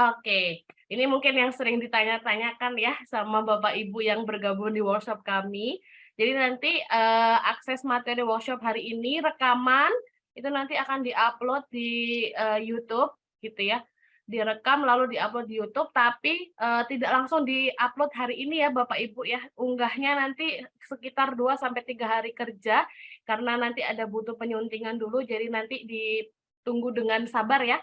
Oke, ini mungkin yang sering ditanya-tanyakan ya sama Bapak Ibu yang bergabung di workshop kami. Jadi nanti, akses materi workshop hari ini, rekaman, itu nanti akan di-upload di, YouTube gitu ya. Direkam lalu di-upload di YouTube, tapi, tidak langsung di-upload hari ini ya Bapak Ibu ya. Unggahnya nanti sekitar 2 sampai 3 hari kerja, karena nanti ada butuh penyuntingan dulu, jadi nanti ditunggu dengan sabar ya.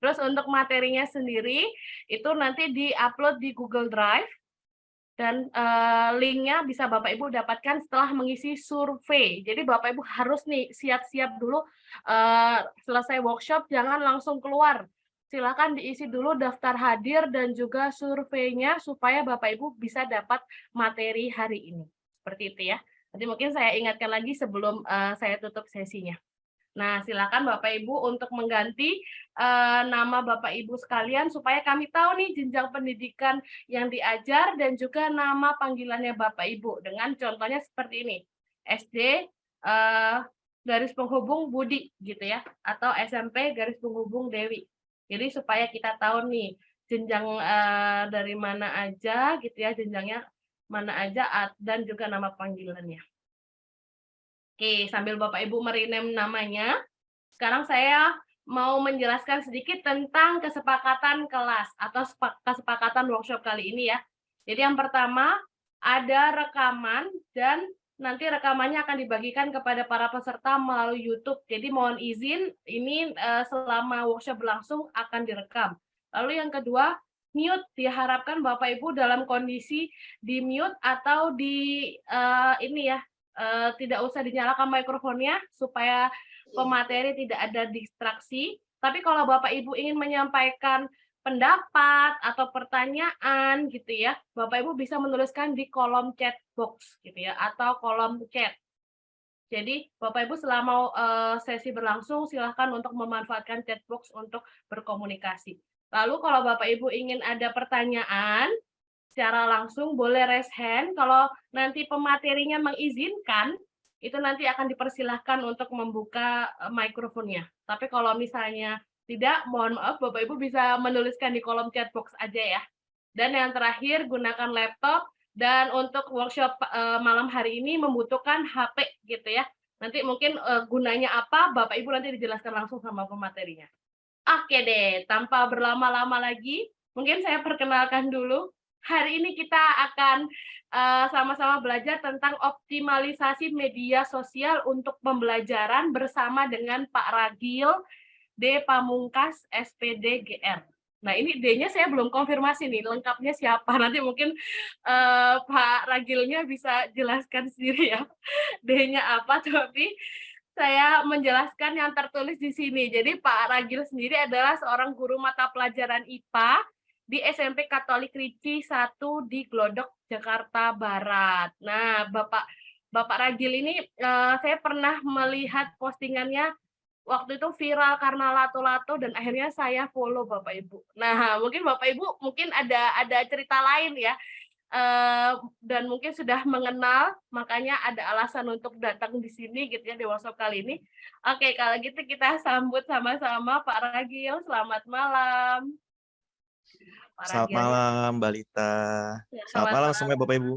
Terus untuk materinya sendiri, itu nanti di-upload di Google Drive dan, link-nya bisa Bapak Ibu dapatkan setelah mengisi survei. Jadi Bapak Ibu harus nih siap-siap dulu, selesai workshop jangan langsung keluar. Silakan diisi dulu daftar hadir dan juga surveinya supaya Bapak Ibu bisa dapat materi hari ini. Seperti itu ya. Nanti mungkin saya ingatkan lagi sebelum, saya tutup sesinya. Nah, silakan Bapak Ibu untuk mengganti, nama Bapak Ibu sekalian supaya kami tahu nih jenjang pendidikan yang diajar dan juga nama panggilannya Bapak Ibu dengan contohnya seperti ini, SD, garis penghubung Budi gitu ya, atau SMP garis penghubung Dewi. Jadi supaya kita tahu nih jenjang, dari mana aja gitu ya, jenjangnya mana aja dan juga nama panggilannya. Oke, sambil Bapak Ibu merename namanya, sekarang saya mau menjelaskan sedikit tentang kesepakatan kelas atau kesepakatan workshop kali ini ya. Jadi yang pertama, ada rekaman dan nanti rekamannya akan dibagikan kepada para peserta melalui YouTube. Jadi mohon izin, ini selama workshop berlangsung akan direkam. Lalu yang kedua, mute diharapkan Bapak Ibu dalam kondisi di mute atau di ini ya, tidak usah dinyalakan mikrofonnya supaya pemateri tidak ada distraksi. Tapi kalau Bapak Ibu ingin menyampaikan pendapat atau pertanyaan gitu ya, Bapak Ibu bisa menuliskan di kolom chat box gitu ya atau kolom chat. Jadi Bapak Ibu selama sesi berlangsung silahkan untuk memanfaatkan chat box untuk berkomunikasi. Lalu kalau Bapak Ibu ingin ada pertanyaan secara langsung boleh raise hand, kalau nanti pematerinya mengizinkan, itu nanti akan dipersilahkan untuk membuka mikrofonnya. Tapi kalau misalnya tidak, mohon maaf Bapak Ibu bisa menuliskan di kolom chat box aja ya. Dan yang terakhir gunakan laptop dan untuk workshop malam hari ini membutuhkan HP gitu ya. Nanti mungkin gunanya apa, Bapak Ibu nanti dijelaskan langsung sama pematerinya. Oke deh, tanpa berlama-lama lagi, mungkin saya perkenalkan dulu. Hari ini kita akan sama-sama belajar tentang optimalisasi media sosial untuk pembelajaran bersama dengan Pak Ragil D. Pamungkas, SPD GR. Nah, ini D-nya saya belum konfirmasi nih, lengkapnya siapa. Nanti mungkin Pak Ragilnya bisa jelaskan sendiri ya, D-nya apa, tapi saya menjelaskan yang tertulis di sini. Jadi Pak Ragil sendiri adalah seorang guru mata pelajaran IPA di SMP Katolik Ricci 1 di Glodok, Jakarta Barat. Nah, Bapak Ragil ini saya pernah melihat postingannya waktu itu viral karena lato-lato dan akhirnya saya follow Bapak Ibu. Nah, mungkin Bapak Ibu mungkin ada cerita lain ya, dan mungkin sudah mengenal, makanya ada alasan untuk datang di sini gitu ya, di workshop kali ini. Oke, kalau gitu kita sambut sama-sama Pak Ragil, selamat malam. Pak Selamat Ragil. malam, Mbak Lita. Ya, Selamat malam semuanya Bapak Ibu.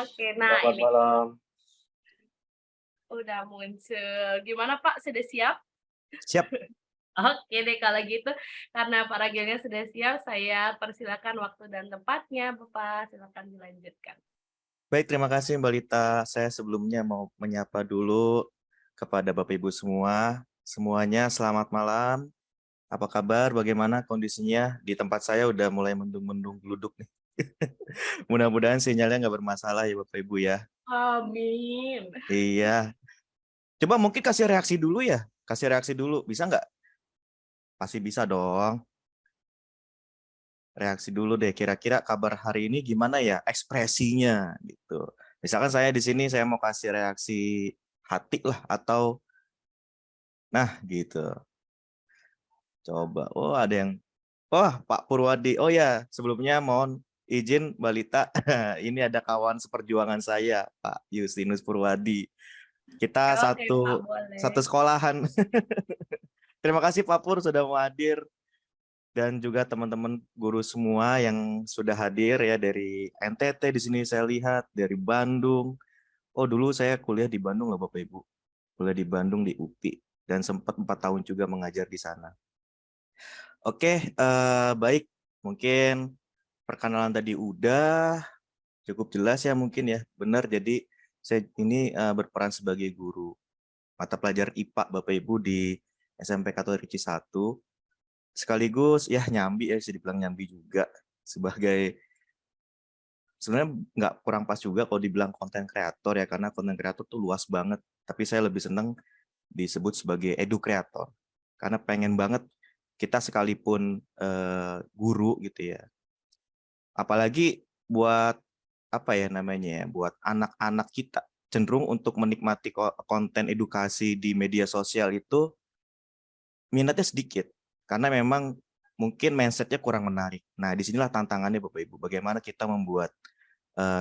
Oke, nah Selamat ini malam. udah muncul. Gimana Pak, sudah siap? Siap. Oke deh kalau gitu, karena Pak Ragilnya sudah siap, saya persilakan waktu dan tempatnya, Bapak. Silakan dilanjutkan. Baik, terima kasih Mbak Lita. Saya sebelumnya mau menyapa dulu kepada Bapak Ibu semua. Semuanya selamat malam. Apa kabar? Bagaimana kondisinya? Di tempat saya udah mulai mendung-mendung geluduk nih. Mudah-mudahan sinyalnya nggak bermasalah ya Bapak Ibu ya. Amin. Iya. Coba mungkin kasih reaksi dulu ya. Kasih reaksi dulu. Bisa nggak? Pasti bisa dong. Reaksi dulu deh. Kira-kira kabar hari ini gimana ya? Ekspresinya gitu. Misalkan saya di sini saya mau kasih reaksi hati lah atau nah gitu. Coba. Oh ada yang. Oh Pak Purwadi. Oh ya sebelumnya mohon izin Mbak Lita. Ini ada kawan seperjuangan saya Pak Justinus Purwadi. Kita Oke, Pak, boleh. satu sekolahan. Terima kasih Pak Pur sudah mau hadir. dan juga teman-teman guru semua yang sudah hadir ya dari NTT di sini saya lihat, dari Bandung. Oh, dulu saya kuliah di Bandung loh Bapak Ibu. Kuliah di Bandung di UPI dan sempat 4 tahun juga mengajar di sana. Oke, baik. Mungkin perkenalan tadi udah cukup jelas ya mungkin ya. Benar, jadi saya ini berperan sebagai guru mata pelajaran IPA Bapak Ibu di SMP Katolik Ricci 1. Sekaligus ya nyambi ya, bisa dibilang nyambi juga sebagai, sebenarnya nggak kurang pas juga kalau dibilang konten kreator ya, karena konten kreator tuh luas banget. Tapi saya lebih seneng disebut sebagai edu kreator karena pengen banget kita sekalipun guru gitu ya, apalagi buat apa ya namanya ya, buat anak-anak kita cenderung untuk menikmati konten edukasi di media sosial itu minatnya sedikit karena memang mungkin mindsetnya kurang menarik. Nah, disinilah tantangannya Bapak Ibu, bagaimana kita membuat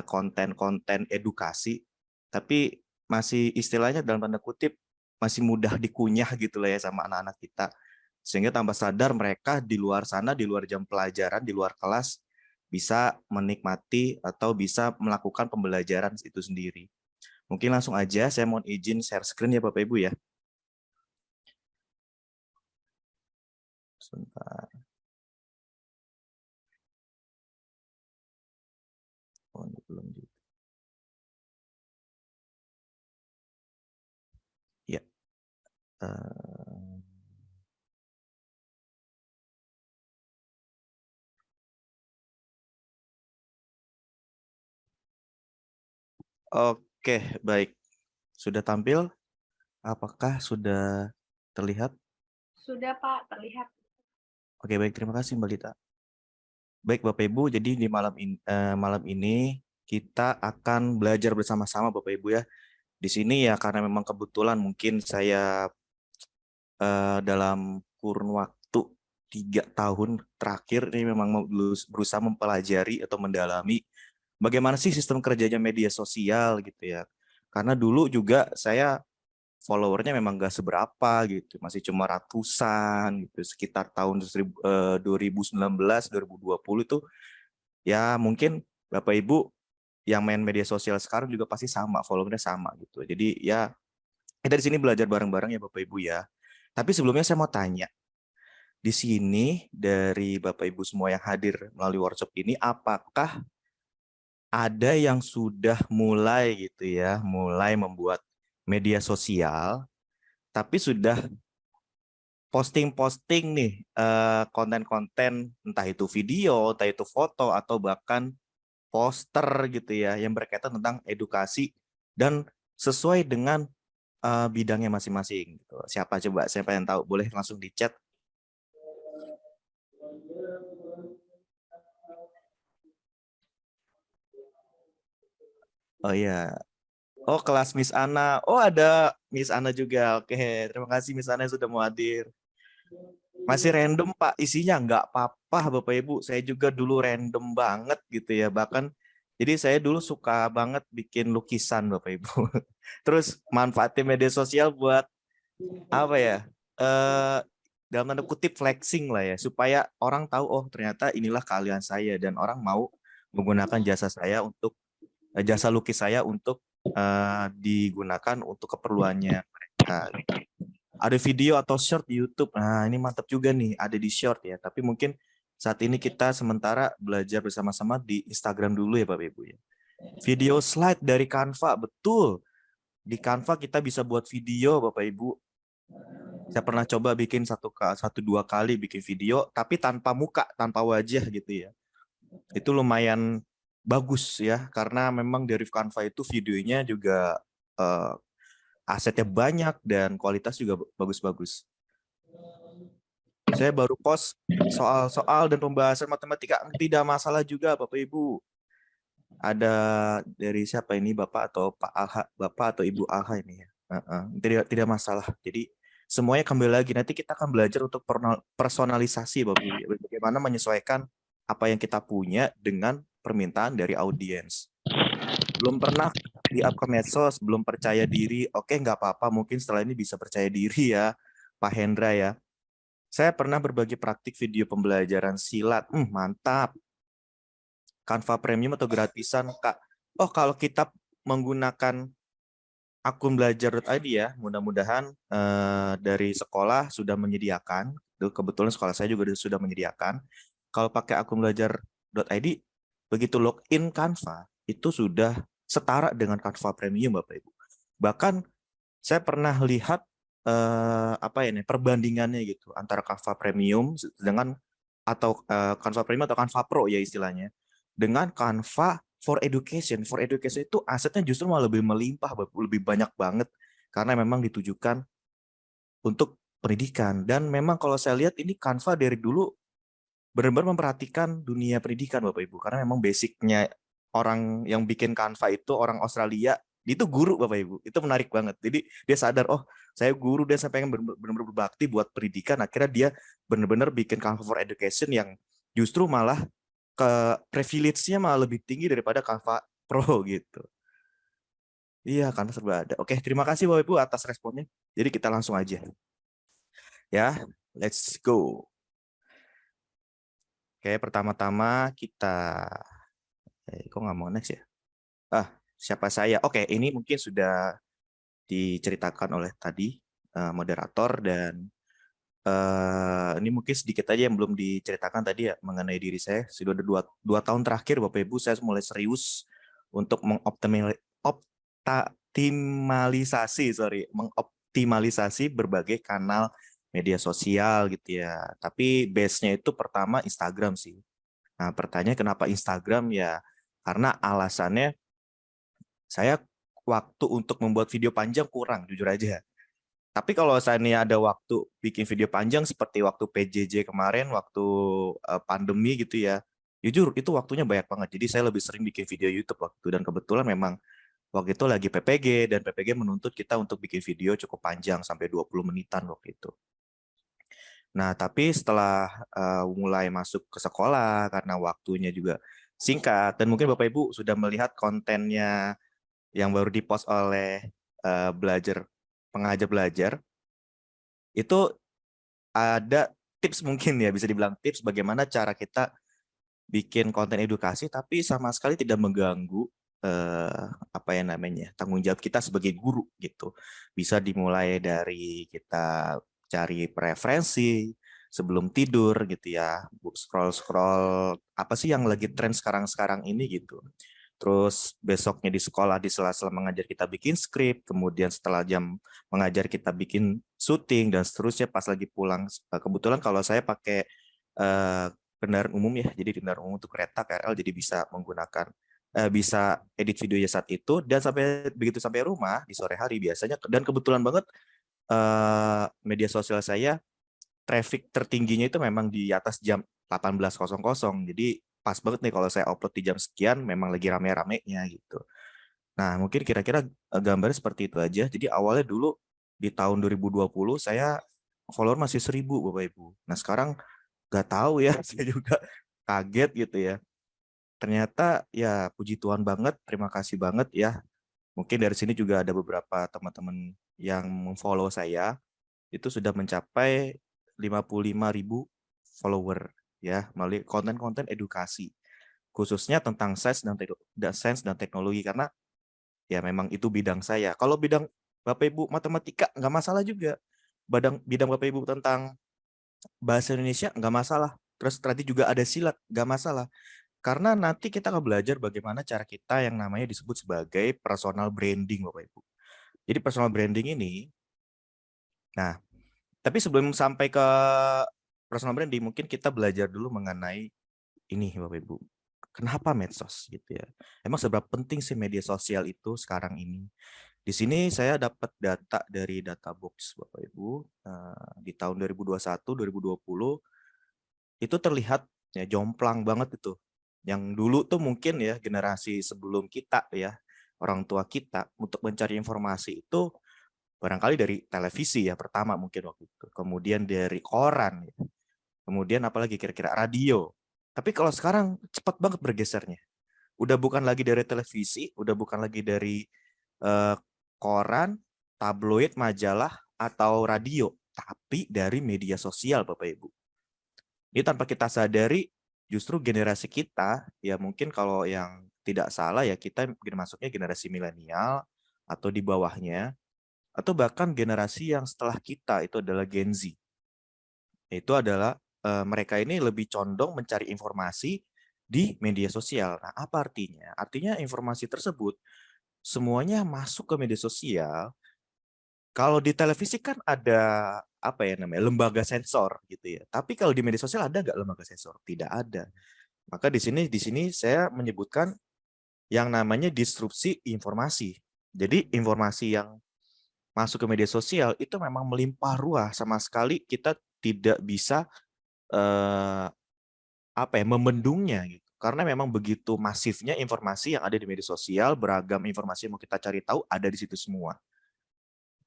konten-konten edukasi tapi masih istilahnya dalam tanda kutip masih mudah dikunyah gitu lah ya sama anak-anak kita, sehingga tanpa sadar mereka di luar sana, di luar jam pelajaran, di luar kelas bisa menikmati atau bisa melakukan pembelajaran itu sendiri. Mungkin langsung aja saya mohon izin share screen ya Bapak Ibu ya. Sebentar. Oh, ini belum juga. Ya. Oke, baik. Sudah tampil? Apakah sudah terlihat? Sudah Pak, terlihat. Oke, baik. Terima kasih Mbak Lita. Baik Bapak Ibu, jadi di malam ini kita akan belajar bersama-sama Bapak Ibu ya. Di sini ya karena memang kebetulan mungkin saya dalam kurun waktu 3 tahun terakhir ini memang berusaha mempelajari atau mendalami bagaimana sih sistem kerjanya media sosial gitu ya. Karena dulu juga saya followernya memang gak seberapa gitu, masih cuma ratusan gitu, sekitar tahun 2019, 2020 itu ya mungkin Bapak Ibu yang main media sosial sekarang juga pasti sama, followernya sama gitu. Jadi ya kita di sini belajar bareng-bareng ya Bapak Ibu ya. Tapi sebelumnya saya mau tanya, di sini dari Bapak Ibu semua yang hadir melalui workshop ini, apakah ada yang sudah mulai gitu ya, mulai membuat media sosial, tapi sudah posting-posting nih konten-konten, entah itu video, entah itu foto, atau bahkan poster gitu ya, yang berkaitan tentang edukasi dan sesuai dengan bidangnya masing-masing. Gitu. Siapa coba? Saya pengen tahu. Boleh langsung di chat. Oh iya. Oh, kelas Miss Ana. Oh, ada Miss Ana juga. Oke, terima kasih Miss Ana yang sudah mau hadir. Masih random, Pak. Isinya nggak apa-apa, Bapak Ibu. Saya juga dulu random banget gitu ya. Bahkan, jadi saya dulu suka banget bikin lukisan, Bapak Ibu. Terus manfaatin media sosial buat apa ya? Eh, dalam tanda kutip flexing lah ya, supaya orang tahu, oh ternyata inilah keahlian saya dan orang mau menggunakan jasa saya untuk jasa lukis saya untuk digunakan untuk keperluannya mereka. Ada video atau short di YouTube. Nah, ini mantap juga nih, ada di short ya. Tapi mungkin saat ini kita sementara belajar bersama-sama di Instagram dulu ya Bapak Ibu ya. Video slide dari Canva, betul. Di Canva kita bisa buat video Bapak Ibu. Saya pernah coba bikin satu dua kali bikin video, tapi tanpa muka, tanpa wajah gitu ya. Itu lumayan bagus ya, karena memang dari Canva itu videonya juga asetnya banyak dan kualitas juga bagus-bagus. Saya baru post soal-soal dan pembahasan matematika, tidak masalah juga Bapak Ibu. Ada dari siapa ini, Bapak atau Pak Alha, Bapak atau Ibu Alha ini ya. Tidak masalah. Jadi semuanya kembali lagi nanti kita akan belajar untuk personalisasi Bapak Ibu. Bagaimana menyesuaikan apa yang kita punya dengan permintaan dari audiens. Belum pernah di-up ke medsos, belum percaya diri. Oke, nggak apa-apa. Mungkin setelah ini bisa percaya diri ya, Pak Hendra ya. Saya pernah berbagi praktik video pembelajaran silat. Mantap. Canva Premium atau gratisan, Kak? Oh, kalau kita menggunakan akun belajar.id ya, mudah-mudahan dari sekolah sudah menyediakan. Kebetulan sekolah saya juga sudah menyediakan. Kalau pakai akun belajar.id, begitu login Canva, itu sudah setara dengan Canva Premium, Bapak Ibu. Bahkan saya pernah lihat perbandingannya gitu antara Canva Premium dengan atau Canva Premium atau Canva Pro ya istilahnya dengan Canva for Education. For Education itu asetnya justru malah lebih melimpah, lebih banyak banget karena memang ditujukan untuk pendidikan. Dan memang kalau saya lihat ini Canva dari dulu benar-benar memperhatikan dunia pendidikan Bapak Ibu karena memang basicnya orang yang bikin Canva itu orang Australia, dia itu guru Bapak Ibu. Itu menarik banget. Jadi dia sadar, oh saya guru dan saya pengen benar-benar berbakti buat pendidikan. Akhirnya dia benar-benar bikin Canva for Education yang justru malah ke privilege-nya malah lebih tinggi daripada Canva Pro gitu. Iya, karena serba ada. Oke, terima kasih Bapak Ibu atas responnya. Jadi kita langsung aja. Ya, let's go. Oke, pertama-tama kita kok nggak mau next ya? Siapa saya? Oke, ini mungkin sudah diceritakan oleh tadi moderator dan ini mungkin sedikit aja yang belum diceritakan tadi ya mengenai diri saya. Sudah ada dua tahun terakhir Bapak Ibu saya mulai serius untuk mengoptimalisasi berbagai kanal media sosial gitu ya. Tapi base-nya itu pertama Instagram sih. Nah, pertanyaan kenapa Instagram ya? Karena alasannya saya waktu untuk membuat video panjang kurang, jujur aja. Tapi kalau saya ada waktu bikin video panjang seperti waktu PJJ kemarin, waktu pandemi gitu ya, jujur itu waktunya banyak banget. Jadi saya lebih sering bikin video YouTube waktu itu. Dan kebetulan memang waktu itu lagi PPG, dan PPG menuntut kita untuk bikin video cukup panjang, sampai 20 menitan waktu itu. Nah, tapi setelah mulai masuk ke sekolah, karena waktunya juga singkat, dan mungkin Bapak Ibu sudah melihat kontennya yang baru dipost oleh pengajar belajar, itu ada tips mungkin ya, bisa dibilang tips bagaimana cara kita bikin konten edukasi tapi sama sekali tidak mengganggu tanggung jawab kita sebagai guru gitu. Bisa dimulai dari kita cari preferensi sebelum tidur gitu ya, scroll apa sih yang lagi tren sekarang ini gitu. Terus besoknya di sekolah di sela-sela mengajar kita bikin skrip, kemudian setelah jam mengajar kita bikin syuting dan seterusnya pas lagi pulang. Kebetulan kalau saya pakai kendaraan umum ya, jadi kendaraan umum untuk kereta KRL, jadi bisa edit videonya saat itu dan begitu sampai rumah di sore hari biasanya. Dan kebetulan banget media sosial saya traffic tertingginya itu memang di atas jam 18.00. Jadi pas banget nih kalau saya upload di jam sekian, memang lagi rame-ramenya gitu. Nah, mungkin kira-kira gambarnya seperti itu aja. Jadi awalnya dulu di tahun 2020 saya follower masih 1.000 Bapak Ibu. Nah, sekarang nggak tahu ya, saya juga kaget gitu ya. Ternyata ya puji Tuhan banget, terima kasih banget ya. Mungkin dari sini juga ada beberapa teman-teman yang follow saya, itu sudah mencapai 55.000 follower ya melalui konten-konten edukasi khususnya tentang sains dan teknologi karena ya memang itu bidang saya. Kalau bidang Bapak Ibu matematika nggak masalah juga. Bidang Bapak Ibu tentang bahasa Indonesia nggak masalah. Terus nanti juga ada silat nggak masalah. Karena nanti kita akan belajar bagaimana cara kita yang namanya disebut sebagai personal branding Bapak Ibu. Jadi personal branding ini, nah tapi sebelum sampai ke personal branding, mungkin kita belajar dulu mengenai ini Bapak Ibu. Kenapa medsos gitu ya? Emang seberapa penting sih media sosial itu sekarang ini? Di sini saya dapat data dari Databox Bapak Ibu di tahun 2021 2020 itu terlihat ya jomplang banget itu. Yang dulu tuh mungkin ya generasi sebelum kita ya, orang tua kita untuk mencari informasi itu barangkali dari televisi ya pertama mungkin waktu itu. Kemudian dari koran ya. Kemudian apalagi kira-kira radio. Tapi kalau sekarang cepat banget bergesernya. Udah bukan lagi dari televisi, udah bukan lagi dari koran, tabloid, majalah, atau radio. tapi dari media sosial Bapak Ibu. Ini tanpa kita sadari justru generasi kita, ya mungkin kalau yang tidak salah ya kita masuknya generasi milenial atau di bawahnya, atau bahkan generasi yang setelah kita itu adalah Gen Z. Itu adalah mereka ini lebih condong mencari informasi di media sosial. Nah, apa artinya? Artinya informasi tersebut semuanya masuk ke media sosial. Kalau di televisi kan ada apa ya namanya lembaga sensor gitu ya. Tapi kalau di media sosial ada nggak lembaga sensor? Tidak ada. Maka di sini saya menyebutkan yang namanya disrupsi informasi. Jadi informasi yang masuk ke media sosial itu memang melimpah ruah, sama sekali kita tidak bisa eh, apa ya membendungnya gitu. Karena memang begitu masifnya informasi yang ada di media sosial, beragam informasi yang mau kita cari tahu ada di situ semua.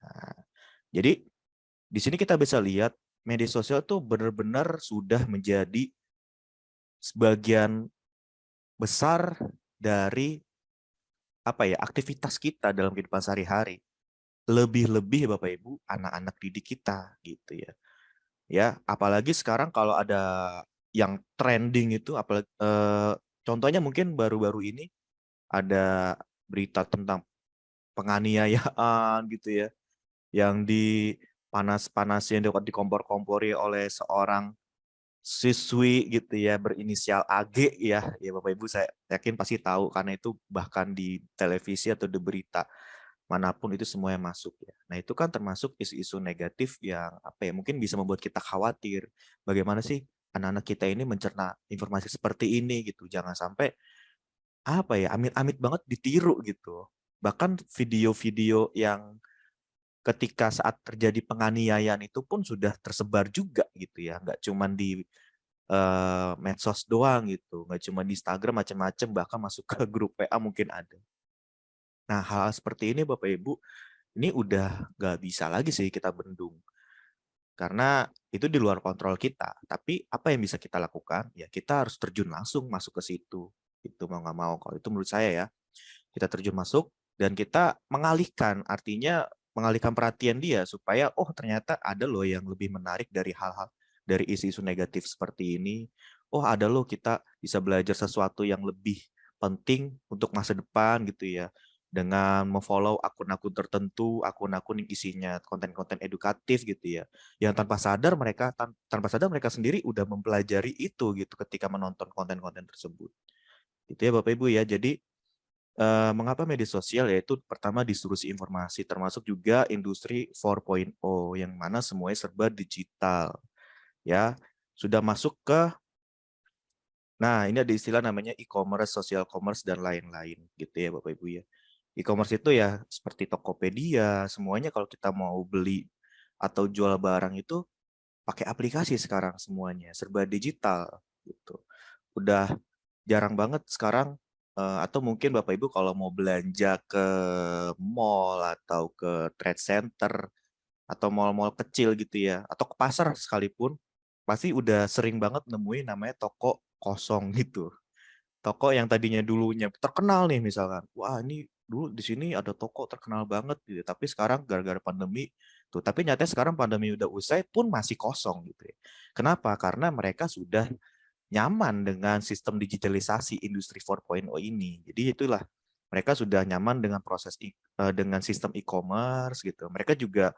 Nah, jadi di sini kita bisa lihat media sosial tuh benar-benar sudah menjadi sebagian besar dari apa ya aktivitas kita dalam kehidupan sehari-hari. Lebih-lebih Bapak Ibu anak-anak didik kita gitu ya. Ya, apalagi sekarang kalau ada yang trending itu apalagi contohnya mungkin baru-baru ini ada berita tentang penganiayaan gitu ya yang dipanas-panasin dikompor-kompori oleh seorang siswi gitu ya berinisial AG ya. Ya Bapak Ibu saya yakin pasti tahu karena itu bahkan di televisi atau di berita manapun itu semua yang masuk ya. Nah, itu kan termasuk isu-isu negatif yang apa ya, mungkin bisa membuat kita khawatir. Bagaimana sih anak-anak kita ini mencerna informasi seperti ini gitu. Jangan sampai apa ya, amit-amit banget ditiru gitu. Bahkan video-video yang ketika saat terjadi penganiayaan itu pun sudah tersebar juga gitu ya. Nggak cuma di medsos doang gitu. Nggak cuma di Instagram macam-macam, bahkan masuk ke grup WA mungkin ada. Nah, hal seperti ini Bapak Ibu ini udah nggak bisa lagi sih kita bendung. Karena itu di luar kontrol kita. Tapi apa yang bisa kita lakukan? Ya kita harus terjun langsung masuk ke situ. Itu mau nggak mau. Kalau itu menurut saya ya. Kita terjun masuk dan kita mengalihkan. Artinya mengalihkan perhatian dia supaya oh ternyata ada loh yang lebih menarik dari hal-hal dari isu-isu negatif seperti ini. Oh ada loh kita bisa belajar sesuatu yang lebih penting untuk masa depan gitu ya dengan memfollow akun-akun tertentu, akun-akun yang isinya konten-konten edukatif gitu ya. Yang tanpa sadar mereka sendiri udah mempelajari itu gitu ketika menonton konten-konten tersebut. Gitu ya Bapak Ibu ya. Jadi mengapa media sosial yaitu pertama distribusi informasi termasuk juga industri 4.0 yang mana semuanya serba digital ya. Sudah masuk ke nah ini ada istilah namanya e-commerce, social commerce dan lain-lain gitu ya Bapak Ibu ya. E-commerce itu ya seperti Tokopedia, semuanya kalau kita mau beli atau jual barang itu pakai aplikasi sekarang semuanya, serba digital gitu. Udah jarang banget sekarang atau mungkin Bapak Ibu kalau mau belanja ke mall atau ke trade center atau mall-mall kecil gitu ya, atau ke pasar sekalipun, pasti udah sering banget nemuin namanya toko kosong gitu. Toko yang tadinya dulunya terkenal nih misalkan, wah ini dulu di sini ada toko terkenal banget gitu, tapi sekarang gara-gara pandemi tuh, tapi nyatanya sekarang pandemi udah usai pun masih kosong gitu ya. Kenapa? Karena mereka sudah nyaman dengan sistem digitalisasi industri 4.0 ini. Jadi itulah mereka sudah nyaman dengan dengan sistem e-commerce gitu. Mereka juga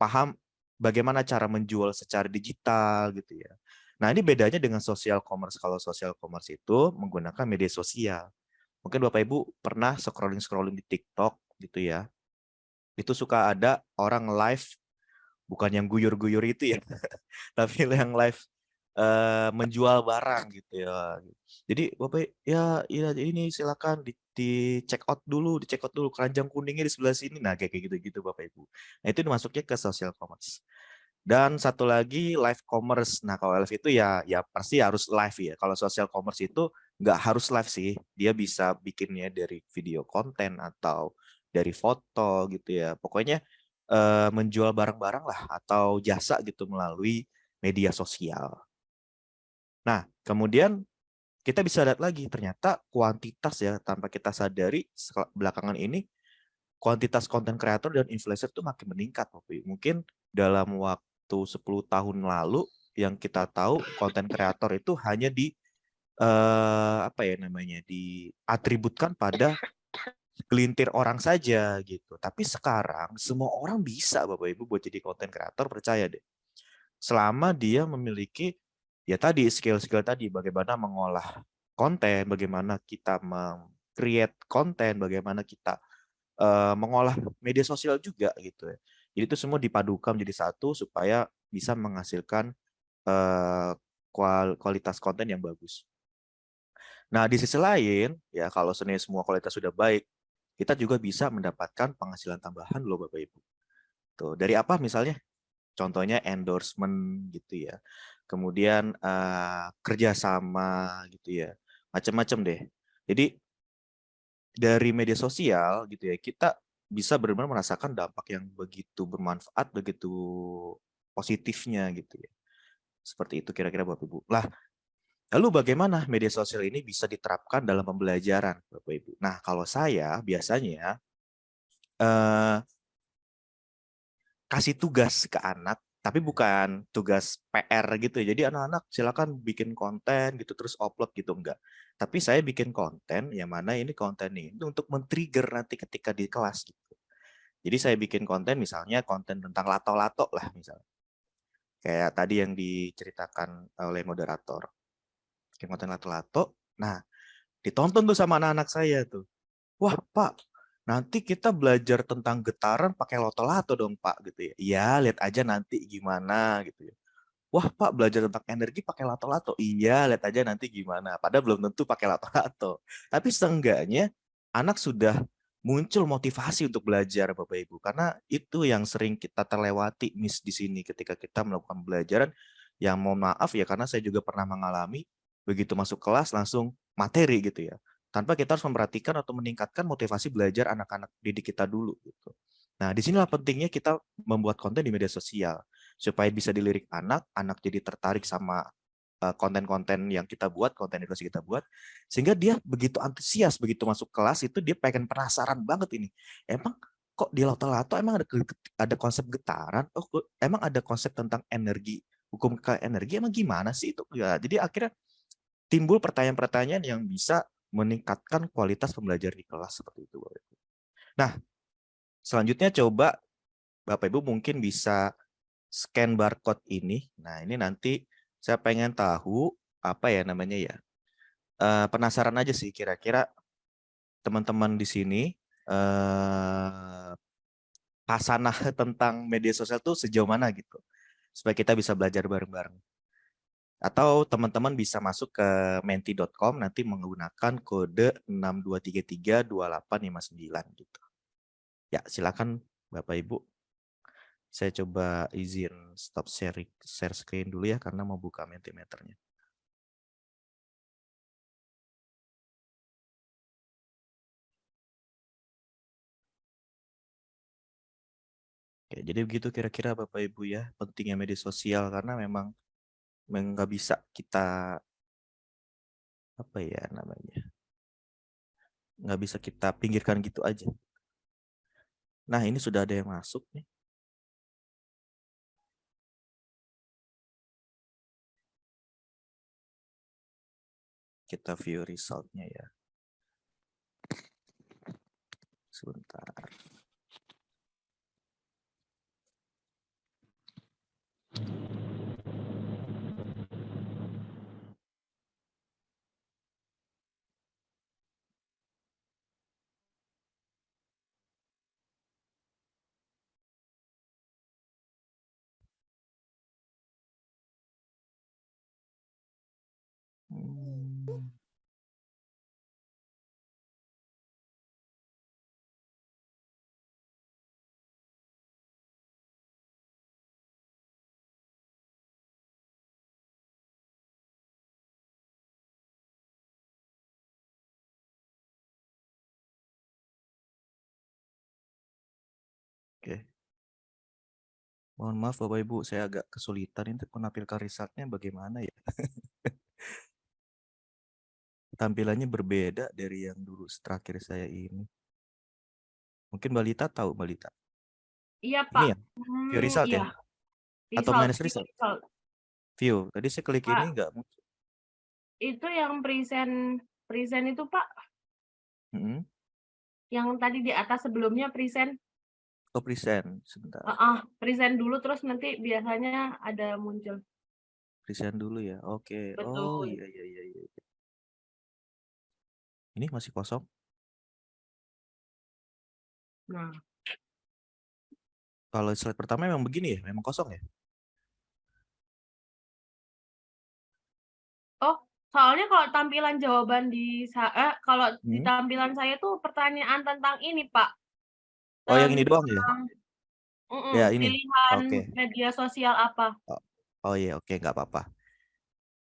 paham bagaimana cara menjual secara digital gitu ya. Nah, ini bedanya dengan social commerce. Kalau social commerce itu menggunakan media sosial. Mungkin Bapak Ibu pernah scrolling-scrolling di TikTok gitu ya. Itu suka ada orang live bukan yang guyur-guyur itu ya, tapi yang live menjual barang gitu ya. Jadi Bapak ya ya ini silakan di check out dulu keranjang kuningnya di sebelah sini. Nah, kayak gitu-gitu Bapak Ibu. Nah, itu masuknya ke social commerce. Dan satu lagi live commerce. Nah, kalau live itu ya pasti harus live ya. Kalau social commerce itu nggak harus live sih. Dia bisa bikinnya dari video konten atau dari foto gitu ya. Pokoknya menjual barang-barang lah atau jasa gitu melalui media sosial. Nah, kemudian kita bisa lihat lagi ternyata kuantitas ya tanpa kita sadari belakangan ini kuantitas konten kreator dan influencer tuh makin meningkat. Mungkin dalam waktu waktu 10 tahun lalu yang kita tahu konten kreator itu hanya apa ya namanya, diatributkan pada segelintir orang saja gitu. Tapi sekarang semua orang bisa Bapak Ibu buat jadi konten kreator, percaya deh. Selama dia memiliki ya tadi skill-skill tadi, bagaimana mengolah konten, bagaimana kita create konten, bagaimana kita mengolah media sosial juga gitu ya. Jadi itu semua dipadukan menjadi satu supaya bisa menghasilkan eh, kualitas konten yang bagus. Nah, di sisi lain, ya kalau sebenarnya semua kualitas sudah baik, kita juga bisa mendapatkan penghasilan tambahan loh Bapak Ibu. Tuh, dari apa misalnya? Contohnya endorsement gitu ya. Kemudian kerjasama gitu ya. Macam-macam deh. Jadi dari media sosial gitu ya, kita bisa benar-benar merasakan dampak yang begitu bermanfaat, begitu positifnya gitu ya. Seperti itu kira-kira Bapak Ibu. Lah, lalu bagaimana media sosial ini bisa diterapkan dalam pembelajaran Bapak Ibu? Nah, kalau saya biasanya eh, kasih tugas ke anak, tapi bukan tugas PR gitu ya. Jadi anak-anak silakan bikin konten gitu terus upload gitu enggak. Tapi saya bikin konten yang mana ini konten ini untuk men-trigger nanti ketika di kelas gitu. Jadi saya bikin konten misalnya konten tentang lato-lato lah misalnya. Kayak tadi yang diceritakan oleh moderator. Bikin konten lato-lato. Nah, ditonton tuh sama anak-anak saya tuh. Wah, Pak, nanti kita belajar tentang getaran pakai loto-lato dong, Pak, gitu ya. Iya, lihat aja nanti gimana gitu ya. Wah, Pak, belajar tentang energi pakai lato-lato. Iya, lihat aja nanti gimana. Padahal belum tentu pakai lato-lato. Tapi seenggaknya anak sudah muncul motivasi untuk belajar, Bapak Ibu. Karena itu yang sering kita terlewati, Miss, di sini ketika kita melakukan pembelajaran. Yang mohon maaf ya, karena saya juga pernah mengalami begitu masuk kelas langsung materi gitu ya. Tanpa kita harus memperhatikan atau meningkatkan motivasi belajar anak-anak didik kita dulu gitu. Nah, disinilah pentingnya kita membuat konten di media sosial supaya bisa dilirik anak, anak jadi tertarik sama konten-konten yang kita buat, konten edukasi kita buat, sehingga dia begitu antusias, begitu masuk kelas itu dia pengen penasaran banget ini. Emang kok di Lato-Lato emang ada konsep getaran? Oh, emang ada konsep tentang energi, hukum ke energi emang gimana sih itu? Ya, jadi akhirnya timbul pertanyaan-pertanyaan yang bisa meningkatkan kualitas pembelajaran di kelas seperti itu. Nah, selanjutnya coba Bapak Ibu mungkin bisa scan barcode ini. Nah, ini nanti saya pengen tahu apa ya namanya ya. Penasaran aja sih kira-kira teman-teman di sini hasanah tentang media sosial tuh sejauh mana gitu. Supaya kita bisa belajar bareng-bareng. Atau teman-teman bisa masuk ke menti.com nanti menggunakan kode 62332859 gitu. Ya, silakan Bapak Ibu. Saya coba izin stop share screen dulu ya karena mau buka Mentimeternya. Oke, jadi begitu kira-kira Bapak Ibu ya pentingnya media sosial karena memang nggak bisa kita apa ya namanya nggak bisa kita pinggirkan gitu aja. Nah ini sudah ada yang masuk nih. Kita view resultnya ya. Sebentar. Hmm. Oke. Mohon maaf Bapak Ibu, saya agak kesulitan untuk menampilkan resultnya bagaimana ya. Tampilannya berbeda dari yang dulu terakhir saya ini. Mungkin Mbak Lita tahu Mbak Lita. Iya, Ini Pak. ya, view result Iya. ya. Atau Result, minus view result? result. View. Tadi saya klik ini Pak, nggak muncul. itu yang present itu Pak, Mm-mm. yang tadi di atas sebelumnya present. Oh, present. Sebentar. Present dulu terus nanti biasanya ada muncul. Present dulu ya. Oke. Oh, Betul. iya, iya, iya, iya. Ini masih kosong. Nah, Kalau slide pertama memang begini ya, memang kosong ya. oh, soalnya kalau tampilan jawaban kalau di Hmm. tampilan saya tuh pertanyaan tentang ini, Pak. Oh, yang ini doang ya? Tentang Ya, ini. pilihan Oke. media sosial apa. Oh, oh iya, oke, nggak apa-apa.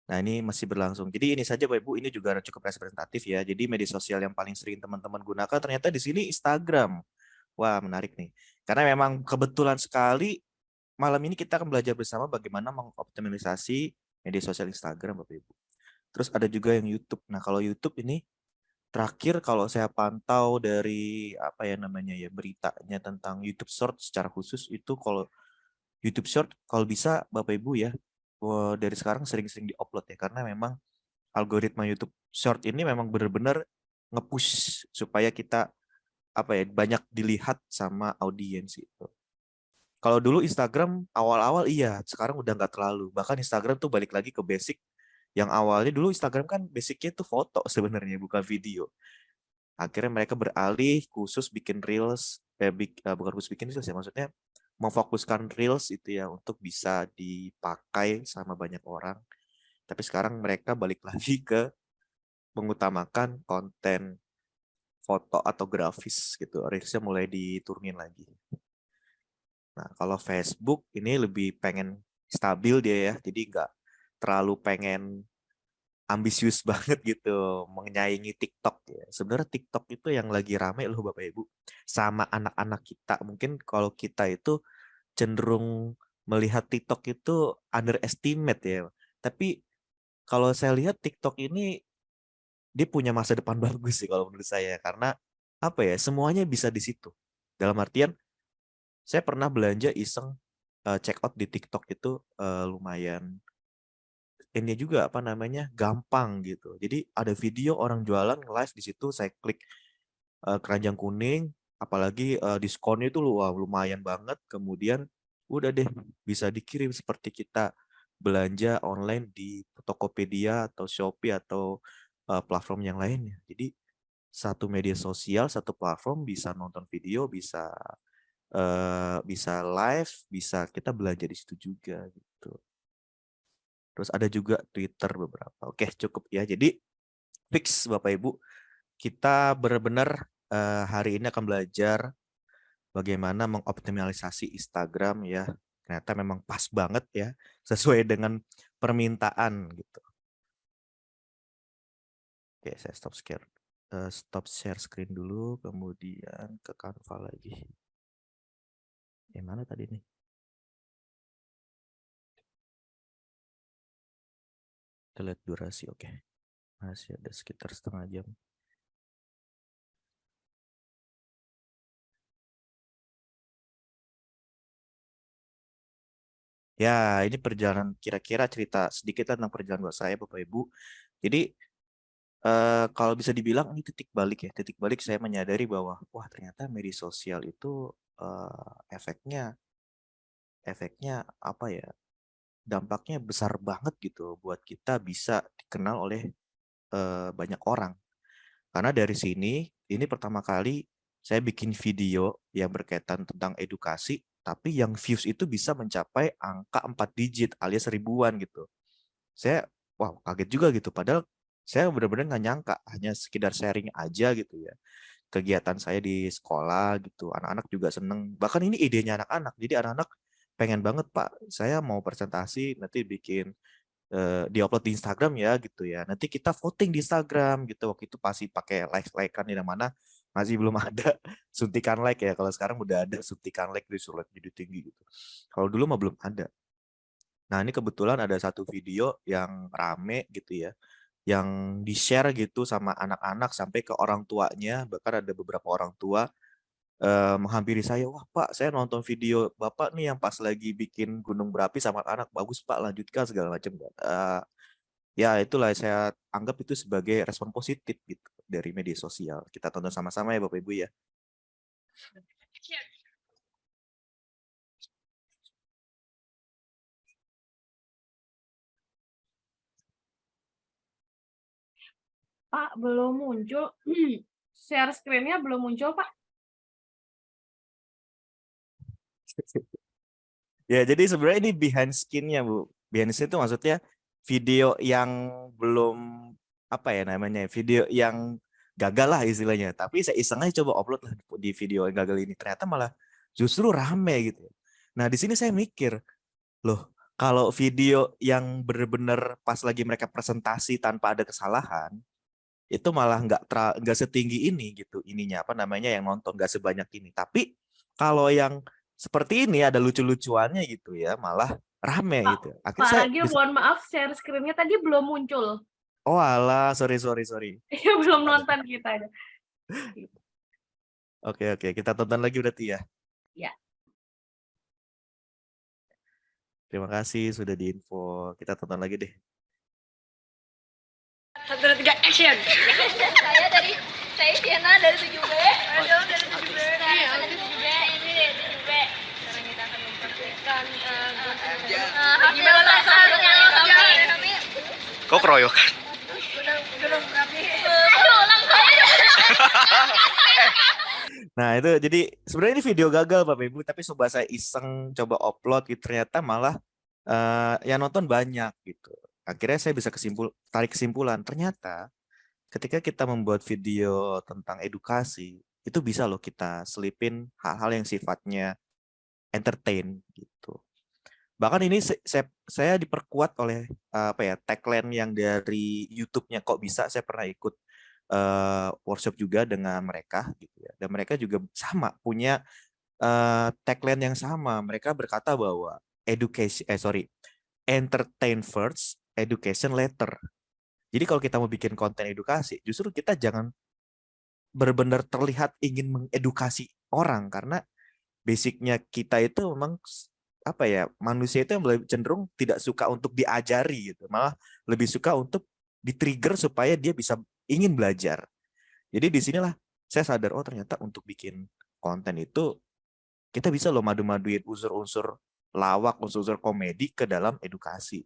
Nah, ini masih berlangsung. Jadi ini saja, Bapak Ibu, ini juga cukup representatif ya. Jadi media sosial yang paling sering teman-teman gunakan ternyata di sini Instagram. Wah, menarik nih. Karena memang kebetulan sekali malam ini kita akan belajar bersama bagaimana mengoptimalisasi media sosial Instagram, Bapak Ibu. Terus ada juga yang YouTube. Nah, kalau YouTube ini terakhir kalau saya pantau dari apa ya namanya ya beritanya tentang YouTube Short secara khusus itu kalau YouTube Short kalau bisa Bapak Ibu ya dari sekarang sering-sering diupload ya karena memang algoritma YouTube Short ini memang benar-benar nge-push supaya kita apa ya banyak dilihat sama audiens itu. Kalau dulu Instagram awal-awal iya, sekarang udah nggak terlalu. Bahkan Instagram tuh balik lagi ke basic yang awalnya dulu Instagram kan basicnya tuh foto sebenarnya bukan video. Akhirnya mereka beralih khusus bikin reels, bukan khusus bikin reels ya, maksudnya memfokuskan reels itu ya untuk bisa dipakai sama banyak orang. Tapi sekarang mereka balik lagi ke mengutamakan konten foto atau grafis gitu. Reelsnya mulai diturunin lagi. Nah, kalau Facebook ini lebih pengen stabil dia ya, jadi nggak terlalu pengen ambisius banget gitu menyaingi TikTok ya. Sebenarnya TikTok itu yang lagi rame loh Bapak Ibu. Sama anak-anak kita. Mungkin kalau kita itu cenderung melihat TikTok itu underestimate ya. Tapi kalau saya lihat TikTok ini dia punya masa depan bagus sih kalau menurut saya karena apa ya semuanya bisa di situ. Dalam artian saya pernah belanja iseng check out di TikTok itu lumayan ini juga apa namanya gampang gitu. Jadi ada video orang jualan live di situ saya klik keranjang kuning apalagi diskonnya itu wah, lumayan banget kemudian udah deh bisa dikirim seperti kita belanja online di Tokopedia atau Shopee atau platform yang lainnya. Jadi satu media sosial, satu platform bisa nonton video, bisa live, bisa kita belanja di situ juga gitu. Terus ada juga Twitter beberapa. Oke, cukup ya. Jadi fix Bapak Ibu, kita benar-benar hari ini akan belajar bagaimana mengoptimalisasi Instagram ya. Ternyata memang pas banget ya, sesuai dengan permintaan gitu. Oke, saya stop share screen dulu, kemudian ke Canva lagi. Yang mana tadi nih? Kita lihat durasi, oke. Masih ada sekitar setengah jam. Ya, ini perjalanan kira-kira cerita sedikit tentang perjalanan buat saya, Bapak Ibu. Jadi, kalau bisa dibilang ini titik balik ya. Titik balik saya menyadari bahwa, wah ternyata media sosial itu efeknya apa ya? Dampaknya besar banget gitu buat kita bisa dikenal oleh banyak orang. Karena dari sini, ini pertama kali saya bikin video yang berkaitan tentang edukasi, tapi yang views itu bisa mencapai angka 4 digit alias ribuan gitu. Saya, wow kaget juga gitu. Padahal saya benar-benar nggak nyangka, hanya sekedar sharing aja gitu ya. Kegiatan saya di sekolah gitu, anak-anak juga seneng. Bahkan ini idenya anak-anak, jadi anak-anak pengen banget Pak, saya mau presentasi nanti bikin diupload di Instagram ya gitu ya. Nanti kita voting di Instagram gitu. Waktu itu pasti pakai like-likean di mana masih belum ada suntikan like ya. Kalau sekarang udah ada suntikan like disuruh like jadi tinggi gitu. Kalau dulu mah belum ada. Nah, ini kebetulan ada satu video yang rame gitu ya. Yang di-share gitu sama anak-anak sampai ke orang tuanya, bahkan ada beberapa orang tua menghampiri saya, "Wah Pak, saya nonton video Bapak nih yang pas lagi bikin gunung berapi sama anak, bagus Pak, lanjutkan," segala macam kan. Ya itulah saya anggap itu sebagai respon positif gitu dari media sosial. Kita tonton sama-sama ya Bapak Ibu ya. Pak, belum muncul. Share screen-nya belum muncul, Pak. Ya, jadi sebenarnya ini behind skin-nya, Bu. Behind skin itu maksudnya video yang belum apa ya namanya, video yang gagal lah istilahnya. Tapi saya iseng aja coba upload lah di video yang gagal ini. Ternyata malah justru rame gitu. Nah, di sini saya mikir, loh, kalau video yang benar-benar pas lagi mereka presentasi tanpa ada kesalahan, itu malah nggak setinggi ini gitu ininya apa namanya yang nonton nggak sebanyak ini. Tapi kalau yang seperti ini ada lucu-lucuannya gitu ya, malah rame Pak, gitu. Akhirnya Pak saya Ragil, mohon maaf, share screen-nya tadi belum muncul. oh alah, sorry. Iya, belum nonton kita. Oke, kita tonton lagi berarti ya. Ya. Terima kasih sudah diinfo. Kita tonton lagi deh. 1, 2, 3, action! Saya Sienna dari 7B. Aduh, dari 7B. Saya dari 7B. Ini dari 7B. Sekarang kita akan mempraktikkan Gimana rasanya? Kok keroyokan? Gunung berapi. Aduh, ulang saya. Nah itu jadi sebenarnya ini video gagal Bapak Ibu, tapi coba saya iseng coba upload gitu ternyata malah yang nonton banyak gitu. Akhirnya saya bisa tarik kesimpulan ternyata ketika kita membuat video tentang edukasi itu bisa loh kita selipin hal-hal yang sifatnya entertain gitu. Bahkan ini saya diperkuat oleh apa ya tagline yang dari YouTube-nya Kok Bisa. Saya pernah ikut workshop juga dengan mereka gitu ya. Dan mereka juga sama punya tagline yang sama. Mereka berkata bahwa entertain first, education later. Jadi kalau kita mau bikin konten edukasi, justru kita jangan benar-benar terlihat ingin mengedukasi orang karena basicnya kita itu memang apa ya manusia itu yang cenderung tidak suka untuk diajari gitu, malah lebih suka untuk di-trigger supaya dia bisa ingin belajar. Jadi disinilah saya sadar oh ternyata untuk bikin konten itu kita bisa loh madu-maduin unsur-unsur lawak, unsur-unsur komedi ke dalam edukasi.